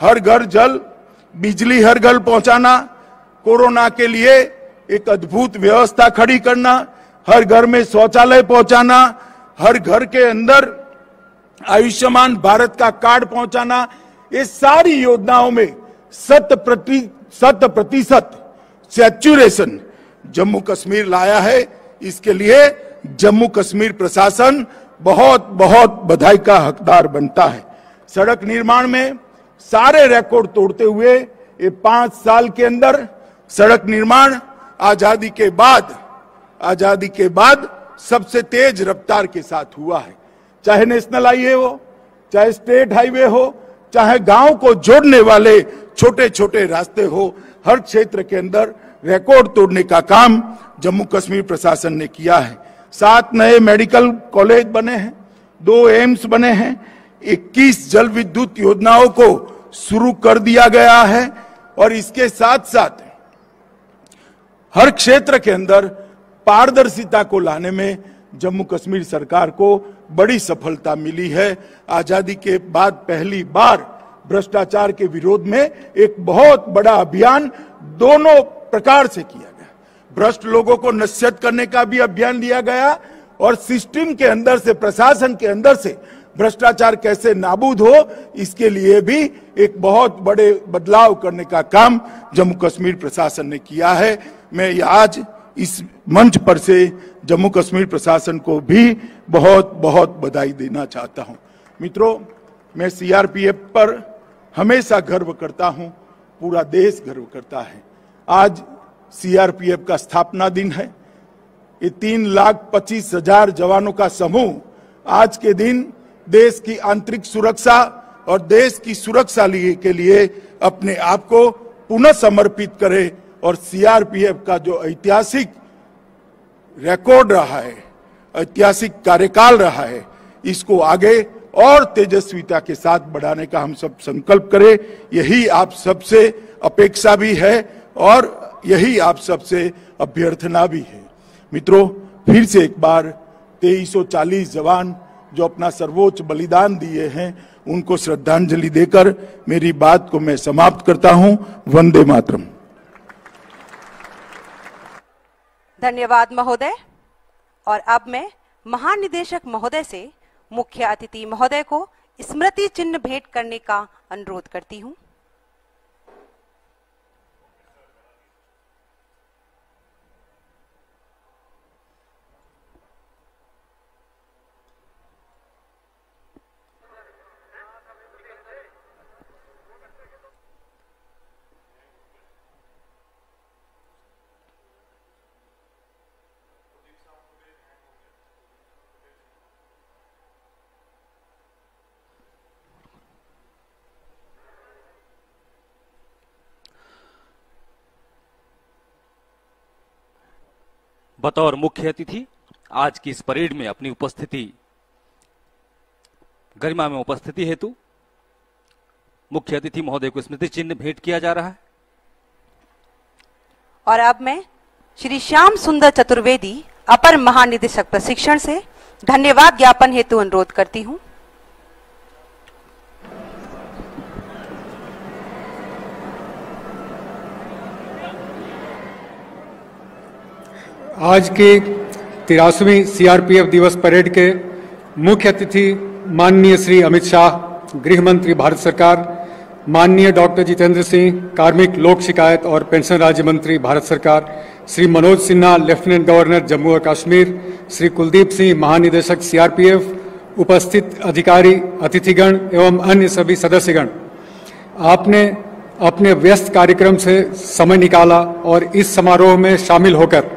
हर घर जल, बिजली हर घर पहुंचाना, कोरोना के लिए एक अद्भुत व्यवस्था खड़ी करना, हर घर में शौचालय पहुंचाना, हर घर के अंदर आयुष्मान भारत का कार्ड पहुंचाना, ये सारी योजनाओं में 100% सैचुरेशन जम्मू कश्मीर लाया है। इसके लिए जम्मू कश्मीर प्रशासन बहुत बहुत बधाई का हकदार बनता है। सड़क निर्माण में सारे रिकॉर्ड तोड़ते हुए ये 5 साल के अंदर सड़क निर्माण आजादी के बाद सबसे तेज रफ्तार के साथ हुआ है। चाहे नेशनल हाईवे हो, चाहे स्टेट हाईवे हो, चाहे गांव को जोड़ने वाले छोटे छोटे रास्ते हो, हर क्षेत्र के अंदर रिकॉर्ड तोड़ने का काम जम्मू कश्मीर प्रशासन ने किया है। 7 नए मेडिकल कॉलेज बने हैं, 2 एम्स बने हैं, 21 जल विद्युत योजनाओं को शुरू कर दिया गया है और इसके साथ साथ हर क्षेत्र के अंदर पारदर्शिता को लाने में जम्मू कश्मीर सरकार को बड़ी सफलता मिली है। आजादी के बाद पहली बार भ्रष्टाचार के विरोध में एक बहुत बड़ा अभियान दोनों प्रकार से किया गया। भ्रष्ट लोगों को नसीहत करने का भी अभियान लिया गया और सिस्टम के अंदर से, प्रशासन के अंदर से भ्रष्टाचार कैसे नाबूद हो, इसके लिए भी एक बहुत बड़े बदलाव करने का काम जम्मू कश्मीर प्रशासन ने किया है। मैं आज इस मंच पर से जम्मू कश्मीर प्रशासन को भी बहुत बहुत बधाई देना चाहता हूं। मित्रों, मैं सीआरपीएफ पर हमेशा गर्व करता हूं, पूरा देश गर्व करता है। आज सीआरपीएफ का स्थापना दिन है। ये 3,25,000 जवानों का समूह आज के दिन देश की आंतरिक सुरक्षा और देश की सुरक्षा के लिए अपने आप को पुनः समर्पित करे और सीआरपीएफ का जो ऐतिहासिक रिकॉर्ड रहा है, ऐतिहासिक कार्यकाल रहा है, इसको आगे और तेजस्विता के साथ बढ़ाने का हम सब संकल्प करें। यही आप सबसे अपेक्षा भी है और यही आप सबसे अभ्यर्थना भी है। मित्रों, फिर से एक बार 2340 जवान जो अपना सर्वोच्च बलिदान दिए हैं, उनको श्रद्धांजलि देकर मेरी बात को मैं समाप्त करता हूं। वंदे मातरम। धन्यवाद महोदय। और अब मैं महानिदेशक महोदय से मुख्य अतिथि महोदय को स्मृति चिन्ह भेंट करने का अनुरोध करती हूं। बतौर मुख्य अतिथि आज की इस परेड में अपनी उपस्थिति, गरिमा में उपस्थिति हेतु मुख्य अतिथि महोदय को स्मृति चिन्ह भेंट किया जा रहा है। और अब मैं श्री श्याम सुंदर चतुर्वेदी, अपर महानिदेशक प्रशिक्षण से धन्यवाद ज्ञापन हेतु अनुरोध करती हूं। आज की 83वीं सीआरपीएफ दिवस परेड के मुख्य अतिथि माननीय श्री अमित शाह, गृह मंत्री भारत सरकार, माननीय डॉक्टर जितेंद्र सिंह, कार्मिक लोक शिकायत और पेंशन राज्य मंत्री भारत सरकार, श्री मनोज सिन्हा, लेफ्टिनेंट गवर्नर जम्मू और कश्मीर, श्री कुलदीप सिंह, महानिदेशक सीआरपीएफ, उपस्थित अधिकारी, अतिथिगण एवं अन्य सभी सदस्यगण, आपने अपने व्यस्त कार्यक्रम से समय निकाला और इस समारोह में शामिल होकर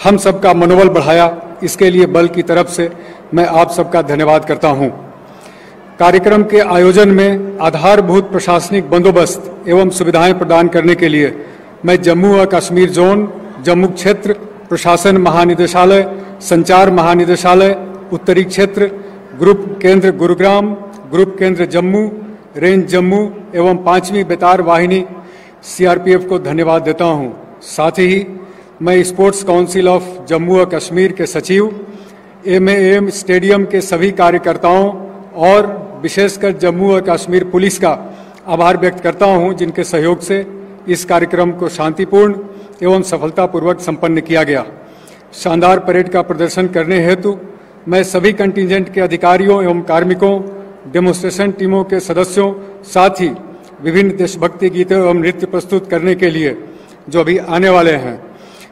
हम सबका मनोबल बढ़ाया। इसके लिए बल की तरफ से मैं आप सबका धन्यवाद करता हूं। कार्यक्रम के आयोजन में आधारभूत प्रशासनिक बंदोबस्त एवं सुविधाएं प्रदान करने के लिए मैं जम्मू और कश्मीर जोन, जम्मू क्षेत्र प्रशासन महानिदेशालय, संचार महानिदेशालय, उत्तरी क्षेत्र, ग्रुप केंद्र गुरुग्राम, ग्रुप केंद्र जम्मू, रेंज जम्मू एवं 5वीं बेतार वाहिनी सीआरपीएफ को धन्यवाद देता हूं। साथ ही मैं स्पोर्ट्स काउंसिल ऑफ जम्मू और कश्मीर के सचिव, एमएएम स्टेडियम के सभी कार्यकर्ताओं और विशेषकर जम्मू और कश्मीर पुलिस का आभार व्यक्त करता हूं, जिनके सहयोग से इस कार्यक्रम को शांतिपूर्ण एवं सफलतापूर्वक संपन्न किया गया। शानदार परेड का प्रदर्शन करने हेतु मैं सभी कंटिजेंट के अधिकारियों एवं कार्मिकों, डेमोन्स्ट्रेशन टीमों के सदस्यों, साथ ही विभिन्न देशभक्ति गीतों एवं नृत्य प्रस्तुत करने के लिए जो अभी आने वाले हैं,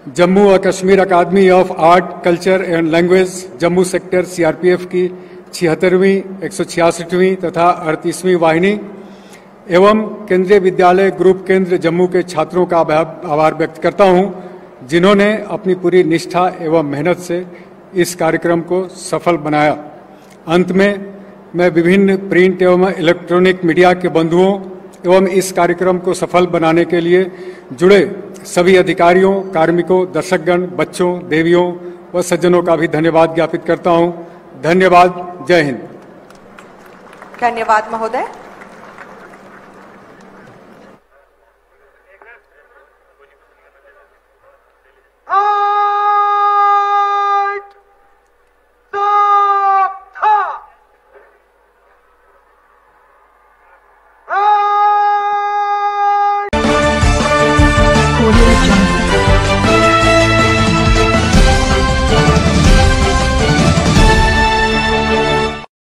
जम्मू और Kashmir academy of art, culture and language Jammu sector CRPF की 76वीं, 166वीं तथा 38वीं वाहिनी एवं केंद्रीय विद्यालय ग्रुप केंद्र जम्मू के छात्रों का आभार व्यक्त करता हूं, जिन्होंने अपनी पूरी निष्ठा एवं मेहनत से इस कार्यक्रम को सफल बनाया। अंत में मैं विभिन्न प्रिंट एवं इलेक्ट्रॉनिक मीडिया के बंधुओं एवं इस कार्यक्रम को सफल बनाने के लिए जुड़े सभी अधिकारियों, कार्मिकों, दर्शकगण, बच्चों, देवियों व सज्जनों का भी धन्यवाद ज्ञापित करता हूं। धन्यवाद। जय हिंद। धन्यवाद महोदय।